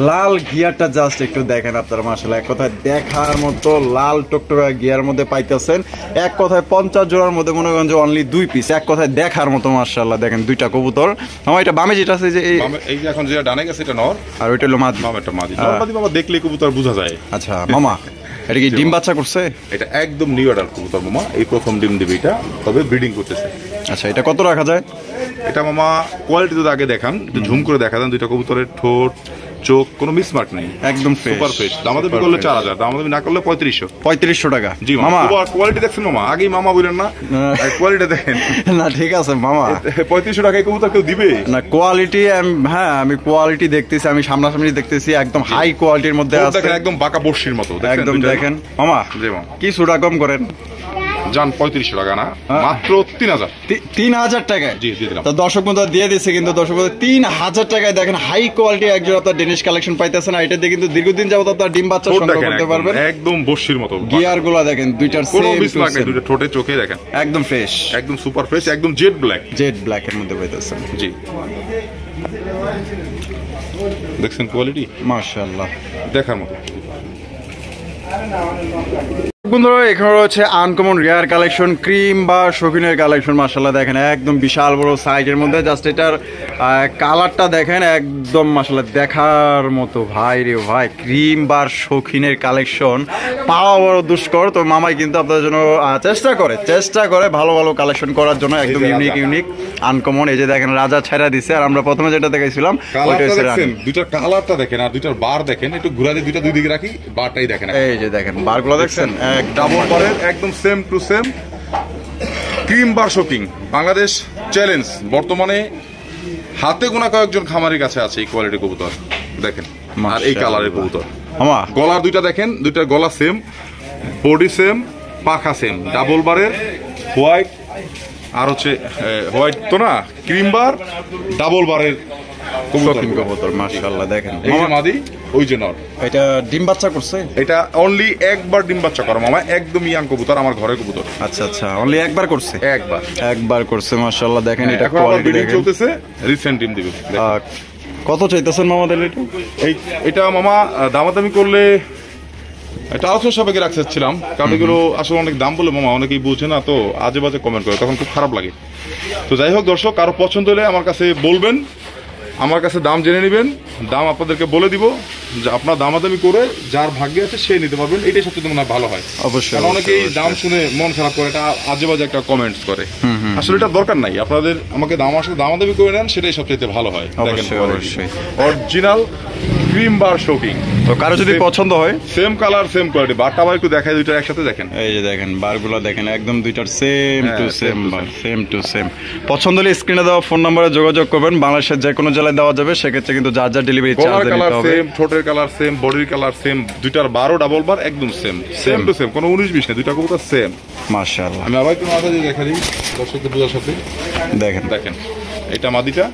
লাল গিয়ারটা জাস্ট একটু দেখেন আপনারা। মাশাআল্লাহ, এক কথায় দেখার মতো লাল টকটকা গিয়ার মধ্যে পাইতেছেন। এক কথায় 50 জোড়ার মধ্যে মনে করেন যে অনলি 2 পিস, এক কথায় দেখার মতো। মাশাআল্লাহ দেখেন দুইটা কবুতর। আমার এটা বামে যেটা আছে যে এই যে এখন যেটা ডানে গেছে এটা নর, আর ওইটা হলো মাদি। মামাটা মাদি। মাদি বাবা দেখলে কবুতর বোঝা যায়। আচ্ছা মামা, এটা কি ডিম বাচ্চা করছে? এটা একদম নিউ অর্ডার কবুতর মামা, এই প্রথম ডিম দিবে এটা, তবে ব্রিডিং করতেছে। আচ্ছা, এটা কত রাখা যায়? এটা মামা কোয়ালিটি তো আগে দেখান, একটু ঝুম করে দেখা দেন। দুইটা কবুতরের ঠোঁট চোখ কোনো মিসমার্ক নেই, একদম সুপার ফ্রেশ। দামাদামি করলে 4000, দামাদামি না করলে 3500 টাকা। জি মামা, কোয়ালিটি দেখছেন মামা, আগেই মামা বলেন না, কোয়ালিটি দেখেন না ঠিক আছে মামা, 3500 টাকায় কবুতর কেউ দিবে না? কোয়ালিটি হ্যাঁ, আমি কোয়ালিটি দেখতেছি, আমি সামনাসামনি দেখতেছি, একদম হাই কোয়ালিটির মধ্যে আছে, একদম বাঁকা বর্ষির মতো একদম। দেখেন মামা, জি মামা, কি সুটা কম করেন জান 3500 টাকা না, মাত্র 3000 টাকায়। জি দিয়ে দিলাম। তো দর্শক বন্ধু দিয়ে দিচ্ছে কিন্তু দর্শক বন্ধু 3000 টাকায় দেখেন হাই কোয়ালিটি একজন আপনার ডেনিশ কালেকশন পাইতেছেন। আর এটা দিয়ে কিন্তু দীর্ঘদিন যাবত আপনার ডিম বাচ্চা সংগ্রহ করতে পারবেন। একদম বর্ষির মতো গিয়ার গুলা দেখেন, দুইটার কোনো মিসমার্ক নেই, দুইটা ঠোঁটে চোখে দেখেন একদম ফ্রেশ, একদম সুপার ফ্রেশ, একদম জেড ব্ল্যাক। জেড ব্ল্যাক এর মধ্যে পাইতেছেন। জি দেখছেন কোয়ালিটি মাশাআল্লাহ দেখার মতো। বন্ধুরা, এখানে রয়েছে আনকমন রেয়ার কালেকশন, ক্রিম বা শৌখিনের কালেকশন। মাশাআল্লাহ দেখেন একদম বিশাল বড় সাইজের মধ্যে। জাস্ট এটার কালারটা দেখেন একদম মাশাআল্লাহ দেখার মতো। ভাই রে ভাই, ক্রিম বা শৌখিনের কালেকশন পাওয়া বড় দুষ্কর। তো মামাই কিন্তু আপনাদের জন্য চেষ্টা করে ভালো ভালো কালেকশন করার জন্য, একদম ইউনিক আনকমন। এই যে দেখেন রাজা ছেড়া দিছে, আর আমরা প্রথমে যেটা দেখাইছিলাম ওইটা হচ্ছে রানী। দুইটার কালারটা দেখেন আর দুইটার বার দেখেন, একটু ঘুরা দিয়ে দুইটা দুই দিকে রাখি, বারটাই দেখেন। এই যে দেখেন বারগুলো দেখছেন, ডাবল বারের একদম same to same cream bar shocking. Bangladesh challenge, বর্তমানে হাতে গোনা কয়েকজন খামারের কাছে আছে এই কোয়ালিটি কবুতর দেখেন। আর এই কালারের কবুতর, গলার দুইটা দেখেন, দুইটার গলা সেম, বডি সেম, পাখা সেম, ডাবল বারের হোয়াইট, আর হচ্ছে হোয়াইট তো না, ক্রিম বার ডাবল বারের কবুতর। মাশাআল্লাহ দেখেন, এই যে মাদি, ওই যে নর। এটা ডিম বাচ্চা করছে? এটা অনলি একবার ডিম বাচ্চা করা মামা, একদম ইয়াং কবুতর, আমার ঘরের কবুতর। আচ্ছা আচ্ছা, অনলি একবার করছে? একবার করছে। মাশাআল্লাহ দেখেন, এটা এখন কোয়ালিটি দেখেন, চলতেছে, রিসেন্ট ডিম দিবে। কত চাইতেছেন মামাদের এটা? এটা মামা দামাদামি করলে এটা আলোচনা সাপেক্ষে রাখছিলাম, কারণ এগুলো আসলে অনেক দাম বলে মামা অনেকেই বুঝে না, তো আজে বাজে কমেন্ট করে, তখন খুব খারাপ লাগে। তো যাই হোক দর্শক, কারো পছন্দ হলে আমার কাছে বলবেন, আমার কাছে দাম জেনে নেবেন, দাম আপনাদেরকে বলে দিব। যে আপনার দামাদামি করে যার ভাগ্যে আছে সে নিতে পারবেন, এটাই সবচেয়ে মনে হয় ভালো হয়। অবশ্যই, কারণ অনেকেই অবশ্যই। দাম শুনে মন খারাপ করে, এটা আজে বাজে একটা কমেন্টস করে, আসলে এটা দরকার নাই। আপনাদের আমাকে দামাদামি করে নেন, সেটাই সবচেয়ে ভালো হয়। অবশ্যই, অবশ্যই। অরিজিনাল ক্রিম বার শোকিং। তো কারো যদি পছন্দ হয়, সেম কালার সেম কোয়ালিটি, বারটা আবার একটু দেখাই, দুইটা একসাথে দেখেন। এই যে দেখেন বারগুলো দেখেন একদম দুইটার সেম টু হ্যাঁ, same same to bar, same to same. পছন্দ হলে স্ক্রিনে দেওয়া ফোন নম্বরে যোগাযোগ করবেন, বাংলাদেশের যে কোনো জেলায় দেওয়া যাবে, সেক্ষেত্রে কিন্তু যার যার ডেলিভারি চার্জ গলার দিতে কালার হবে। সেম, ঠোঁটের কালার সেম, বডির কালার সেম, দুইটার বারও ডাবল বার একদম সেম, সেম টু সেম, কোনো 19-20 নেই, দুইটা কবুতর সেম। মাশাআল্লাহ। আমি আবার একটু মাথা দিয়ে দেখা দিই দর্শকদের বোঝার সাথে। দেখেন দেখেন এটা মাদিটা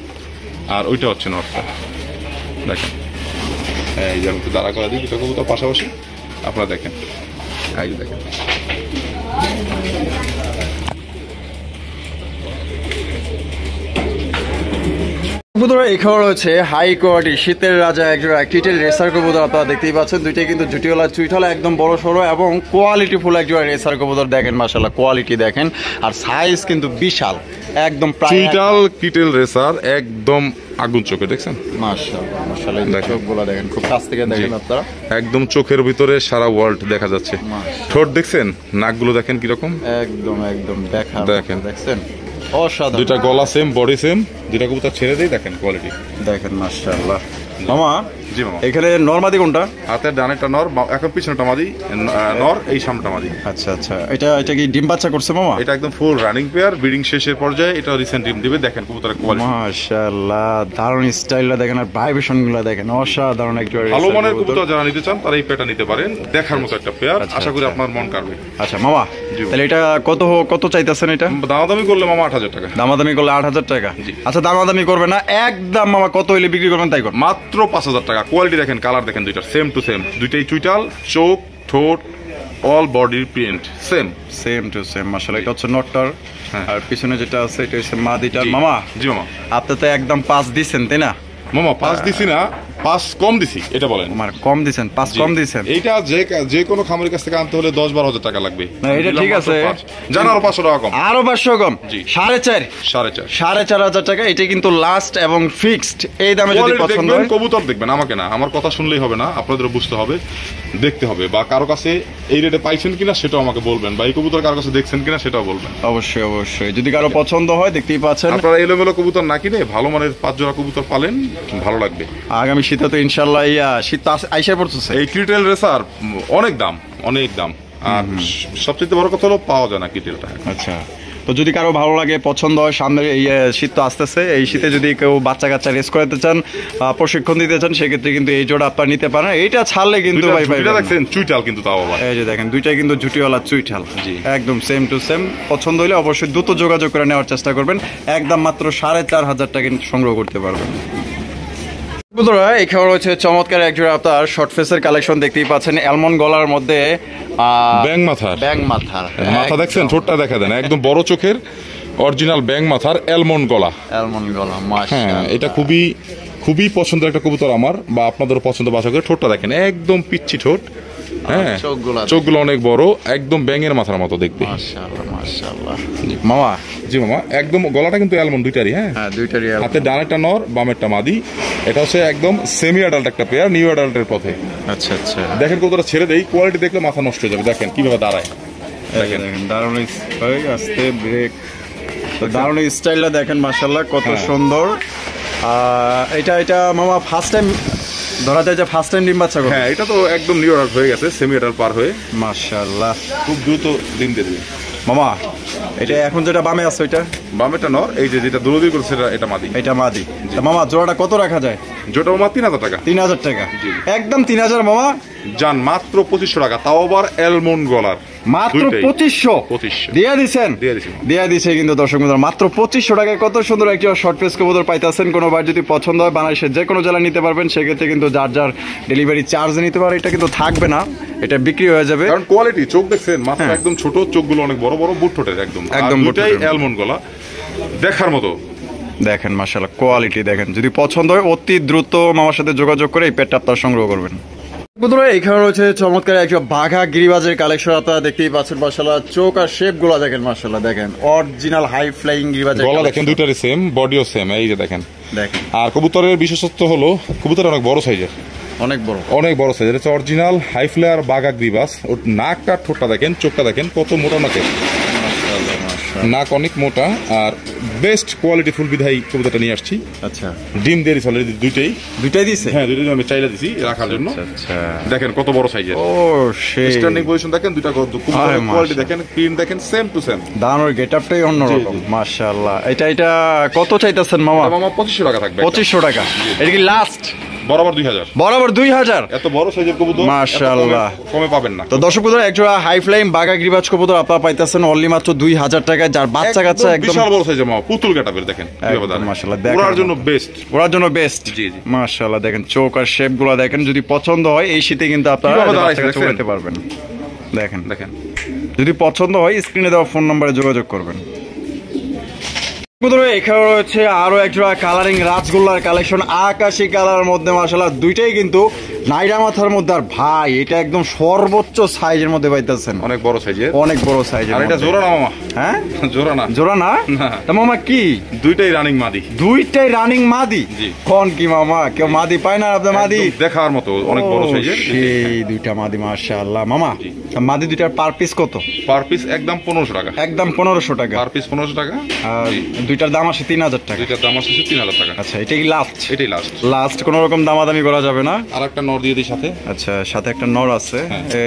আর ওইটা হচ্ছে নটটা, দেখেন এই যে আমি একটু দাঁড়া করে দিই দুটো কবুতর পাশাপাশি, আপনারা দেখেন, এই যে দেখেন। কবুতর এখানে রয়েছে হাই কোয়ালিটি শীতের রাজা একজোড়া কিটেল রেসার কবুতর, আপনারা দেখতেই পাচ্ছেন। দুইটাই কিন্তু জুটিওয়ালা চুইঠালা, একদম বড় সড়ো এবং কোয়ালিটি ফুল একজোড়া রেসার কবুতর। দেখেন মাশাআল্লাহ কোয়ালিটি দেখেন, আর সাইজ কিন্তু বিশাল, একদম প্রায় চুইটাল কিটেল রেসার, একদম আগুন চোখে, দেখছেন মাশাআল্লাহ মাশাআল্লাহ। এই দেখেন। চোখগুলো দেখেন, খুব কাছ থেকে দেখেন আপনারা, একদম চোখের ভিতরে সারা ওয়ার্ল্ড দেখা যাচ্ছে। ঠোঁট দেখছেন, নাকগুলো দেখেন কিরকম, একদম একদম দেখা দেখেন। দেখছেন অসাধারণ। দুইটা গলা সেম, বডি সেম, দুইটা কবুতর ছেড়ে দেই, দেখেন কোয়ালিটি। দেখেন মাশাআল্লাহ। মামা জি মামা, এখানে নরমাদি কোনটা? হাতের ডানেরটা নর, এখন পিছনেটা মাদি নর, এই সামনেটা মাদি। আচ্ছা আচ্ছা, এটা কি ডিম বাচ্চা করছে মামা? এটা একদম ফুল রানিং পেয়ার, ব্রিডিং শেষের পর্যায়ে, এটা রিসেন্ট ডিম দিবে। দেখেন কবুতরের কোয়ালিটি, মাশাআল্লাহ দারুণ স্টাইলটা দেখেন, আর ভাইব্রেশন গুলো দেখেন অসাধারণ। একটু ভালো মানের কবুতর যারা নিতে চান তারা এই পেয়ারটা নিতে পারেন, দেখার মতো একটা পেয়ার। আচ্ছা, আশা করি আচ্ছা। আপনার মন কাড়বে। আচ্ছা মামা, জি। তাহলে এটা কত চাইতেছেন? এটা দামাদামি করলে মামা 8,000 টাকা, দামাদামি করলে 8,000 টাকা। জি। আচ্ছা দামাদামি করবে না, একদম মামা কত হইলে বিক্রি করবেন তাই করুন। মাত্র 5,000 টাকা। কোয়ালিটি দেখেন, কালার দেখেন, দুইটা সেম টু সেম, দুইটাই চুইটাল, চোখ, ঠোঁট, অল বডির print same. Same to same মাশাআল্লাহ। এটা হচ্ছে নটটার, হ্যাঁ। আর পিছনে যেটা আছে এটা হচ্ছে মাদিটার। জি। মামা জি মামা, আপনি তো একদম 5 দিছেন তাই না? মামা 5 দিছি না, 5 কম দিছি, এটা বলেন। আমার কম দিছেন, 5 জি। কম দিছেন। এইটা যে কোনো খামারের কাছ থেকে আনতে হলে 10-12 হাজার টাকা লাগবে। না, এটা ঠিক আছে। জান আরো 500 টাকা কম, আরো 500 কম। জি। 4.5 4.5। 4,500 টাকা। এটা কিন্তু লাস্ট এবং ফিক্সড, এই দামে যদি কোয়ালিটি পছন্দ দেখবেন, হয়। কবুতর দেখবেন, আমাকে না, আমার কথা শুনলেই হবে না, আপনাদেরও বুঝতে হবে, দেখতে হবে, বা কারো কাছে এই রেটে পাইছেন কিনা সেটাও আমাকে বলবেন, বা এই কবুতর কারো কাছে দেখছেন কিনা সেটাও বলবেন। অবশ্যই অবশ্যই, যদি কারো পছন্দ হয়, দেখতেই পাচ্ছেন আপনারা এলোমেলো কবুতর না কিনে ভালো মানের 5 জোড়া কবুতর পালেন, ভালো লাগবে। আগামী শীতে তো ইনশাল্লাহ শীত তো আইসা পড়তেছে। এই কিটেল রেসার অনেক দাম, অনেক দাম, আর সবচেয়ে বড় কথা হলো পাওয়া যায় না কিটেলটা। আচ্ছা, তো যদি কারো ভালো লাগে, পছন্দ হয়, সামনে এই শীত তো আসতেছে, এই শীতে যদি কেউ বাচ্চা কাচ্চা রেস করাতে চান, প্রশিক্ষণ দিতে চান, সেক্ষেত্রে কিন্তু এই জোড়া আপনার নিতে পারেন। এইটা ছাড়লে কিন্তু ভাই ভাই দেখছেন চুইটাল কিন্তু তাও আবার, এই যে দেখেন দুইটাই কিন্তু জুটিওয়ালা চুইঠাল। জি। একদম সেম টু সেম। পছন্দ হলে অবশ্যই দ্রুত যোগাযোগ করে নেওয়ার চেষ্টা করবেন, একদম মাত্র 4,500 টাকা সংগ্রহ করতে পারবেন। বন্ধুরা এখানে রয়েছে চমৎকার একজোড়া আপনার শর্ট ফেসের কালেকশন, দেখতেই পাচ্ছেন অ্যালমন্ড গলার মধ্যে ব্যাং মাথার, ব্যাং মাথার মাথা দেখছেন, ঠোঁটটা দেখা দেন, একদম বড় চোখের অরিজিনাল ব্যাং মাথার অ্যালমন্ড গলা। অ্যালমন্ড গলা, হ্যাঁ, মাশাআল্লাহ। এটা খুবই খুবই পছন্দের একটা কবুতর আমার, বা আপনাদেরও পছন্দ। বাসা করে ঠোঁটটা দেখেন, একদম পিচ্ছি ঠোঁট, হ্যাঁ, চোখগুলো অনেক বড়, একদম ব্যাঙের মাথার মতো দেখবে। মাশাআল্লাহ মাশাআল্লাহ। মামা, জি মামা, একদম গলাটা কিন্তু অ্যালমন্ড দুইটারই, হ্যাঁ, হ্যাঁ দুইটারই হাতে ডানেরটা নর, বামেরটা মাদি। এটা হচ্ছে একদম সেমি অ্যাডাল্ট একটা পেয়ার, নিউ অ্যাডাল্টের পথে। আচ্ছা আচ্ছা, দেখেন কতটা ছেড়ে দেই, কোয়ালিটি দেখলে মাথা নষ্ট হয়ে যাবে। দেখেন কিভাবে দাঁড়ায়, দেখেন দারুণ আস্তে ব্রেক, তো দারুণ স্টাইলটা দেখেন মাশাআল্লাহ, কত হ্যাঁ। সুন্দর। এটা মামা ফার্স্ট টাইম ধরা যায় যে ফার্স্ট টাইম ডিম বাচ্চা করে। হ্যাঁ, এটা তো একদম নিউ অ্যাডাল্ট হয়ে গেছে, সেমি অ্যাডাল্ট পার হয়ে মাশাআল্লাহ, খুব দ্রুত ডিম দিয়ে দেবে। মামা এটা এখন যেটা বামে আছে ওইটা বামেরটা নর, এই যে যেটা দৌড়ি করছে এটা মাদি। এটা মাদি। তা মামা জোড়াটা কত রাখা যায়? যেটা মামা 3,000 টাকা। 3,000 টাকা, জি। একদম 3,000 মামা। যান মাত্র 2500 টাকা, তাও আবার অ্যালমন্ড গলার, মাত্র দুইটাই। 2500 দিয়ে দিছেন, দিয়ে দিছি। দিয়ে দিছে কিন্তু দর্শক বন্ধুরা, মাত্র 2500 টাকায় কত সুন্দর একটি শর্ট ফেস কবুতর পাইতেছেন। কোনো বার যদি পছন্দ হয়, বাংলাদেশের যে কোনো জেলায় নিতে পারবেন, সেক্ষেত্রে কিন্তু যার যার ডেলিভারি চার্জ নিতে পারে, এটা কিন্তু থাকবে না, এটা বিক্রি হয়ে যাবে। কারণ কোয়ালিটি, চোখ দেখছেন, মাথা হ্যাঁ। একদম ছোট, চোখগুলো অনেক বড় বড়, বুট ঠোঁটের একদম একদম বুট দুটাই ঠোঁটের। অ্যালমন্ড গলা, দেখার মতো। দেখেন মাশাআল্লাহ কোয়ালিটি দেখেন, যদি পছন্দ হয় অতি দ্রুত মামার সাথে যোগাযোগ করে এই পেটটা আপনারা সংগ্রহ করবেন। বন্ধুরা এখানে রয়েছে চমৎকার একটা বাঘা গিরিবাজের কালেকশন, আপনারা দেখতেই পাচ্ছেন মাশাআল্লাহ, চোখ আর শেপ গুলো দেখেন মাশাআল্লাহ, দেখেন অরিজিনাল হাই ফ্লাইং গিরিবাজের গলা দেখেন, দুইটারই সেম, বডিও সেম, এই যে দেখেন। দেখেন আর কবুতরের বিশেষত্ব হলো কবুতর অনেক বড় সাইজের, অনেক বড়, অনেক বড় সাইজ। এটা হচ্ছে অরিজিনাল হাই ফ্লেয়ার বাঘা গ্রিবাস। ওর নাকটা ঠোঁটটা দেখেন, চোখটা দেখেন কত মোটা নাকে, নাক অনেক মোটা। আর বেস্ট কোয়ালিটি ফুল বিধাই কবুতরটা নিয়ে আসছি। আচ্ছা, ডিম দিয়ে দিছি অলরেডি, দুইটাই দিছে। হ্যাঁ, দুইটাই আমি চাইলে দিছি রাখার জন্য। আচ্ছা, দেখেন কত বড় সাইজের। ও সেই স্ট্যান্ডিং পজিশন দেখেন, দুইটা কোয়ালিটি দেখেন, প্রিন্ট দেখেন, সেম টু সেম। দানোর গেটআপটাই অন্যরকম, মাশাআল্লাহ। এটা কত চাইতেছেন মামা? মামা 2500 টাকা থাকবে। 2500 টাকা। এটা কি লাস্ট? বরাবর 2000। বরাবর 2000। এত বড় সাইজের কবুতর মাশাআল্লাহ কমে পাবেন না। তো দর্শক বন্ধুরা, একজোড়া হাই ফ্লাইং বাঘা গ্রিবাজ কবুতর আপনারা পাইতেছেন অনলি মাত্র 2000 টাকায়, যার বাচ্চা কাচ্চা একদম বিশাল বড় সাইজের মামা, পুতুল কাটাবের দেখেন মাশাআল্লাহ, ওড়ার জন্য বেস্ট, ওড়ার জন্য বেস্ট। জি জি মাশাআল্লাহ, দেখেন চোখ আর শেপ গুলো দেখেন, যদি পছন্দ হয় এই শীতে কিন্তু আপনারা চড়াইতে পারবেন। দেখেন দেখেন, যদি পছন্দ হয় স্ক্রিনে দেওয়া ফোন নম্বরে যোগাযোগ করবেন। এখানে রয়েছে আরো একজোড়া কালারিং রাজগোল্লার কালেকশন, আকাশি কালারের মধ্যে মাশাআল্লাহ, দুইটাই কিন্তু নাইরা মাথার মধ্যে। আর ভাই এটা একদম সর্বোচ্চ সাইজের মধ্যে পাইতেছেন, অনেক বড় সাইজের, অনেক বড় সাইজের। আর এটা জোড়া না মামা? হ্যাঁ, জোড়া না, জোড়া না। তা মামা কি দুইটাই রানিং মাদি? দুইটাই রানিং মাদি। কোন কি মামা, কেউ মাদি পায় না আপনার? মাদি দেখার মতো অনেক বড় সাইজের, এই দুইটা মাদি মাশাআল্লাহ। মামা মাদি দুইটার পার পিস কত? পার পিস একদম 1500 টাকা। একদম 1500 টাকা পার পিস 1500 টাকা। আর দুইটার দাম আসে 3000 টাকা। দুইটার দাম আসে 3000 টাকা। আচ্ছা, এটা কি লাস্ট? এটাই লাস্ট, লাস্ট, কোনো রকম দামাদামি করা যাবে না। আর একটা নর দিয়ে দিই সাথে। আচ্ছা, সাথে একটা নর আছে।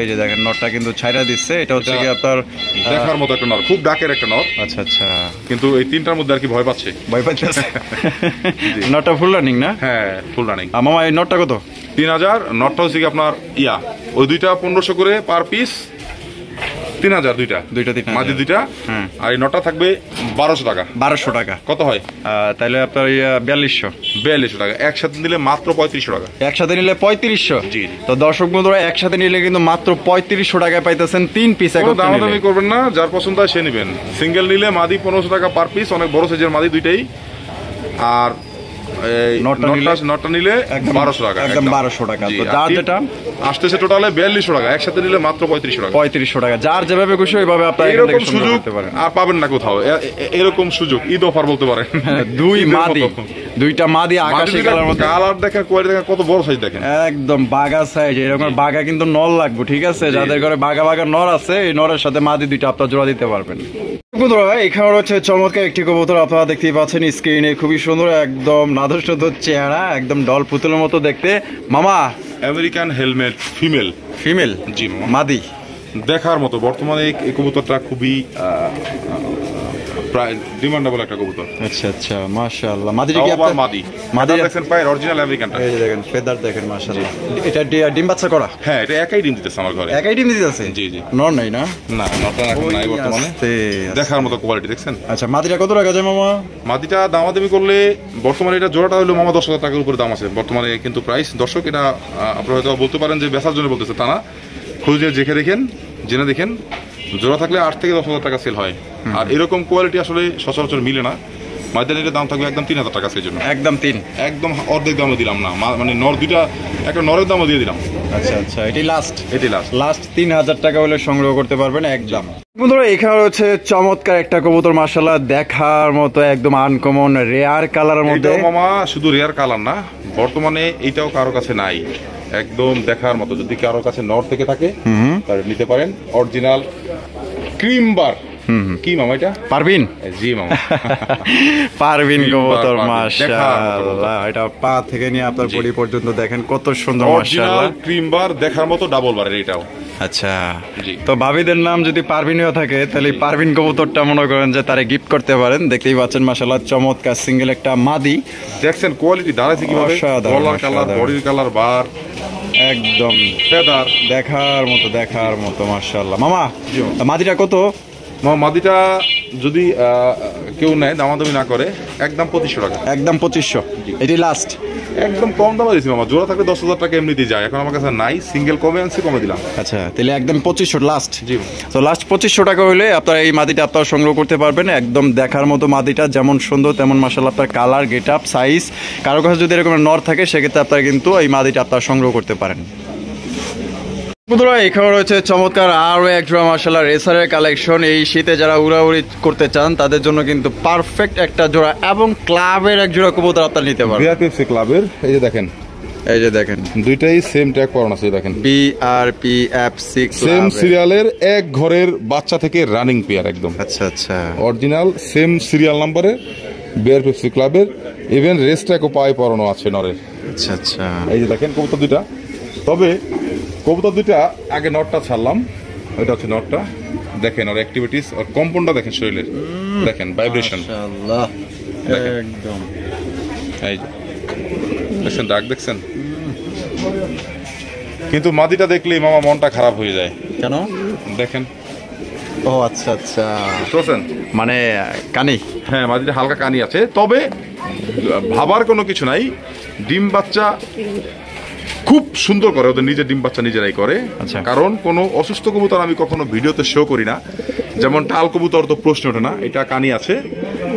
এই যে দেখেন নরটা কিন্তু ছাইরা দিচ্ছে। এটা হচ্ছে কি আপনার দেখার মতো একটা নর, খুব ডাকের একটা নর। আচ্ছা আচ্ছা, কিন্তু এই তিনটার মধ্যে আর কি ভয় পাচ্ছে, ভয় পাচ্ছে। নরটা ফুল রানিং না? হ্যাঁ, ফুল রানিং। মামা এই নরটা কত? 3000। নটটা হচ্ছে কি আপনার ওই দুইটা 1500 করে পার পিস, 3000 দুইটা মাঝে দুইটা। আর এই নটটা থাকবে 1200 টাকা। 1200 টাকা কত হয় তাহলে আপনার 4200 টাকা। একসাথে নিলে মাত্র 3500 টাকা। একসাথে নিলে 3500। জি। তো দর্শক বন্ধুরা, একসাথে নিলে কিন্তু মাত্র 3500 টাকায় পাইতেছেন 3 পিস। দামাদামি করবেন না, যার পছন্দ হয় সে নেবেন। সিঙ্গেল নিলে মাদি 1500 টাকা পার পিস, অনেক বড় সাইজের মাদি দুইটাই। আর নটটা নিলে 1200 টাকা, একদম 1200 টাকা। তো যার যেটা আসতেছে টোটালে 4200 টাকা, একসাথে নিলে মাত্র 3500 টাকা। 3500 টাকা, যার যেভাবে খুশি ওইভাবে আপনারা এরকম সুযোগ আর পাবেন না কোথাও। এরকম সুযোগ ঈদ অফার বলতে পারেন। দুই মাদি, দুইটা মাদি আকাশি কালার মধ্যে। কালার দেখেন, কোয়ালিটি দেখেন, কত বড় সাইজ দেখেন, একদম বাঘা সাইজ। এরকম বাঘা কিন্তু নর লাগবে, ঠিক আছে? যাদের ঘরে বাঘা বাঘা নর আছে, এই নরের সাথে মাদি দুইটা আপনারা জোড়া দিতে পারবেন। এখানে রয়েছে চমৎকার একটি কবুতর, আপনারা দেখতেই পাচ্ছেন স্ক্রিনে, খুবই সুন্দর, একদম নাদুর সুন্দর চেহারা, একদম ডল পুতুলের মতো দেখতে। মামা আমেরিকান হেলমেট, ফিমেল। ফিমেল? জি মাদি দেখার মতো। বর্তমানে এই কবুতরটা খুবই প্রায় ডিমান্ডেবল একটা কবুতর। আচ্ছা আচ্ছা, মাশাআল্লাহ। মাদিটা কি আপনার মাদি? মাদি দেখেন পায় অরিজিনাল আমেরিকানটা। এই যে দেখেন ফেদার দেখেন, মাশাআল্লাহ। এটা ডিম বাচ্চা করা? হ্যাঁ, এটা একাই ডিম দিতেছে আমার ঘরে। একাই ডিম দিতেছে? জি জি। নর নাই না? না, নরটা এখন নাই বর্তমানে। দেখার মতো কোয়ালিটি দেখছেন। আচ্ছা, মাদিটা কত টাকা যায় মামা? মাদিটা দামাদামি করলে বর্তমানে এটা জোড়াটা হলো মামা 10,000 টাকার উপরে দাম আছে বর্তমানে কিন্তু প্রাইস। দর্শক, এটা আপনারা হয়তো বলতে পারেন যে বেচার জন্য বলতেছে, তা না। খুঁজে দেখে দেখেন, জেনে দেখেন, জোড়া থাকলে 8 থেকে 10,000 টাকা সেল হয়। আর এরকম কোয়ালিটি আসলে সচরাচর মিলে না। মাদিটার দাম থাকবে একদম 3000 টাকা সেই জন্য। একদম 3, একদম অর্ধেক দামও দিলাম না, মানে নর দুইটা, একটা নরের দামও দিয়ে দিলাম। আচ্ছা আচ্ছা, এটাই লাস্ট? এটাই লাস্ট। লাস্ট 3000 টাকা হলে সংগ্রহ করতে পারবেন একদম। বন্ধুরা, এখানে রয়েছে চমৎকার একটা কবুতর, মাশাআল্লাহ, দেখার মতো, একদম আনকমন রেয়ার কালারের মধ্যে। মামা শুধু রেয়ার কালার না, বর্তমানে এইটাও কারো কাছে নাই, একদম দেখার মতো। যদি কারো কাছে নর থেকে থাকে তাহলে নিতে পারেন। অরিজিনাল ক্রিম বার। কি মামা এটা? পারভিন? জি মামা, পারভিন কবুতর, মাশাআল্লাহ। এটা পা থেকে নিয়ে আপনার বডি পর্যন্ত দেখেন কত সুন্দর, মাশাআল্লাহ। ক্রিম বার দেখার মতো, ডাবল বারের এটাও। আচ্ছা, তো ভাবিদের নাম যদি পারভিনও থাকে তাহলে পারভিন কবুতরটা মনে করেন যে তারে গিফট করতে পারেন। দেখতেই পাচ্ছেন মাশাআল্লাহ, চমৎকার সিঙ্গেল একটা মাদি। দেখছেন কোয়ালিটি দাঁড়াইছে কিভাবে, গলার কালার, বডির কালার, বার একদম ফেদার, দেখার মতো মাশাআল্লাহ। মামা মাদিটা কত? মাদিটা যদি কেউ নেয়, দামাদামি না করে, একদম 2500 টাকা। একদম 2500, এটাই লাস্ট। একদম কম দামে দিয়েছি মামা। জোড়া থাকলে 10,000 টাকা এমনিতেই যায়, এখন আমার কাছে নাই, সিঙ্গেল কমে আনছি, কমে দিলাম। আচ্ছা, তাহলে একদম 2500 লাস্ট। জি, তো লাস্ট 2500 টাকা হলে আপনারা এই মাদিটা আপনারা সংগ্রহ করতে পারবেন। একদম দেখার মতো মাদিটা, যেমন সুন্দর তেমন মাশাআল্লাহ আপনার কালার, গেট আপ, সাইজ। কারো কাছে যদি এরকম নর থাকে সেক্ষেত্রে আপনারা কিন্তু এই মাদিটা আপনারা সংগ্রহ করতে পারেন। বন্ধুরা, এখানে রয়েছে চমৎকার আরো এক জোড়া মাশাআল্লাহ রেসারের কালেকশন। এই শীতে যারা উড়াউড়ি করতে চান তাদের জন্য কিন্তু পারফেক্ট একটা জোড়া, এবং ক্লাবের এক জোড়া কবুতর আপনারা নিতে পারবেন। বিআরপিএফসি ক্লাবের। এই যে দেখেন, এই যে দেখেন দুইটাই সেম ট্যাগ করানো আছে, দেখেন BRPF6 সেম সিরিয়ালের এক ঘরের বাচ্চা থেকে রানিং পেয়ার একদম আচ্ছা আচ্ছা অরিজিনাল সেম সিরিয়াল নাম্বারে BRPF6 ক্লাবের, ইভেন রেস ট্যাগও পায়ে পরানো আছে নরের। আচ্ছা আচ্ছা এই যে দেখেন কবুতর দুইটা, তবে কবুতর দুইটা আগে নটটা ছাড়লাম, ওইটা হচ্ছে নটটা, দেখেন ওর অ্যাক্টিভিটিস আর কম্পাউন্ডটা দেখেন শরীরের, দেখেন ভাইব্রেশন মাশাআল্লাহ দেখেন। একদম এই যে দেখছেন ডাক দেখছেন, কিন্তু মাদিটা দেখলেই মামা মনটা খারাপ হয়ে যায়। কেন? দেখেন ও আচ্ছা আচ্ছা বুঝছেন, মানে কানি হ্যাঁ মাদিটা হালকা কানি আছে, তবে ভাবার কোনো কিছু নাই, ডিম বাচ্চা খুব সুন্দর করে, ওদের নিজের ডিম বাচ্চা নিজেরাই করে। আচ্ছা। কারণ কোনো অসুস্থ কবুতর আমি কখনো ভিডিওতে শো করি না, যেমন টাল কবুতর তো প্রশ্ন ওঠে না, এটা কানি আছে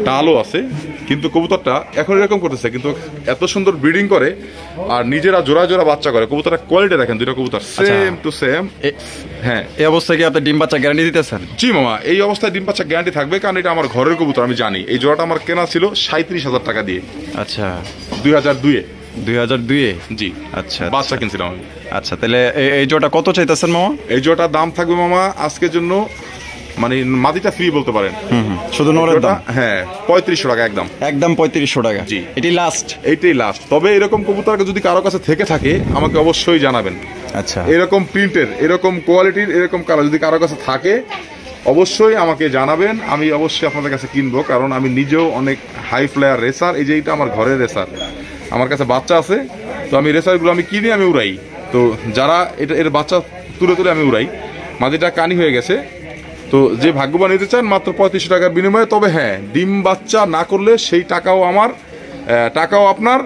টালও আছে, কিন্তু কবুতরটা এখন এরকম করতেছে, কিন্তু এত সুন্দর ব্রিডিং করে আর নিজেরা জোড়া জোড়া বাচ্চা করে। কবুতরটা কোয়ালিটি দেখেন, দুটো কবুতর সেম টু সেম। হ্যাঁ এই অবস্থায় কি আপনি ডিম বাচ্চা গ্যারান্টি দিতেছেন? জি মামা, এই অবস্থায় ডিম বাচ্চা গ্যারান্টি থাকবে, কারণ এটা আমার ঘরের কবুতর, আমি জানি। এই জোড়াটা আমার কেনা ছিল 37,000 টাকা দিয়ে, আচ্ছা 2002-এ। 2002-এ? জি আচ্ছা বাচ্চা কিনছিলাম আমি। আচ্ছা তাহলে এই জোড়া কত চাইতেছেন মামা? এই জোড়াটার দাম থাকবে মামা আজকের জন্য, মানে মাদিটা ফ্রি বলতে পারেন, শুধু নরের দাম? হ্যাঁ 3500 টাকা একদম, একদম 3500 টাকা? জি। এটি লাস্ট? এইটাই লাস্ট। তবে এরকম কবুতর যদি কারো কাছে থেকে থাকে আমাকে অবশ্যই জানাবেন। আচ্ছা এরকম প্রিন্টের, এরকম কোয়ালিটির, এরকম কালার যদি কারো কাছে থাকে অবশ্যই আমাকে জানাবেন, আমি অবশ্যই আপনাদের কাছে কিনবো। কারণ আমি নিজেও অনেক হাই ফ্লায়ার রেসার, এই যে এইটা আমার ঘরের রেসার, আমার কাছে বাচ্চা আছে, তো আমি রেসারগুলো আমি কিনে আমি উড়াই, তো যারা এর বাচ্চা তুলে তুলে আমি উড়াই। মাদিটা কানি হয়ে গেছে, তো যে ভাগ্যবান নিতে চান মাত্র 3500 টাকার বিনিময়ে। তবে হ্যাঁ, ডিম বাচ্চা না করলে সেই টাকাও আমার, টাকাও আপনার,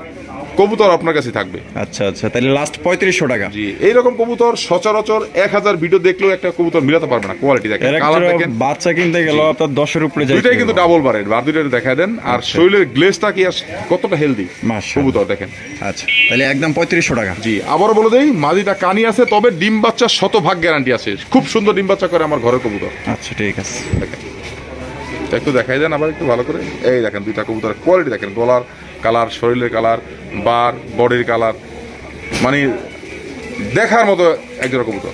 কবুতর আপনার কাছে থাকবে। আচ্ছা আচ্ছা তাহলে লাস্ট 3500 টাকা? জি। এইরকম কবুতর সচরাচর 1000 ভিডিও দেখলেও একটা কবুতর মিলাতে পারবে না। কোয়ালিটি দেখেন, কালার দেখেন, বাচ্চা কিনতে গেল আপনার 10-এর উপরে যায়। দুইটাই কিন্তু ডাবল বারের, বার দুইটা দেখায় দেন। আর শরীরের গ্লেজটা কি আর কতটা হেলদি মাশাআল্লাহ। কবুতর দেখেন। আচ্ছা তাহলে একদম 3500 টাকা? জি। আবারও বলে দেই, মাদিটা কানি আছে, তবে ডিম বাচ্চা 100% গ্যারান্টি আছে। খুব সুন্দর ডিম বাচ্চা করে আমার ঘরের কবুতর। আচ্ছা ঠিক আছে। দেখেন একটু দেখাই দেন আবার একটু ভালো করে। এই দেখেন দুইটা কবুতরের কোয়ালিটি দেখেন, গলার কালার, শরীরের কালার, বার বডির কালার, মানে দেখার মতো একজোড়া কবুতর।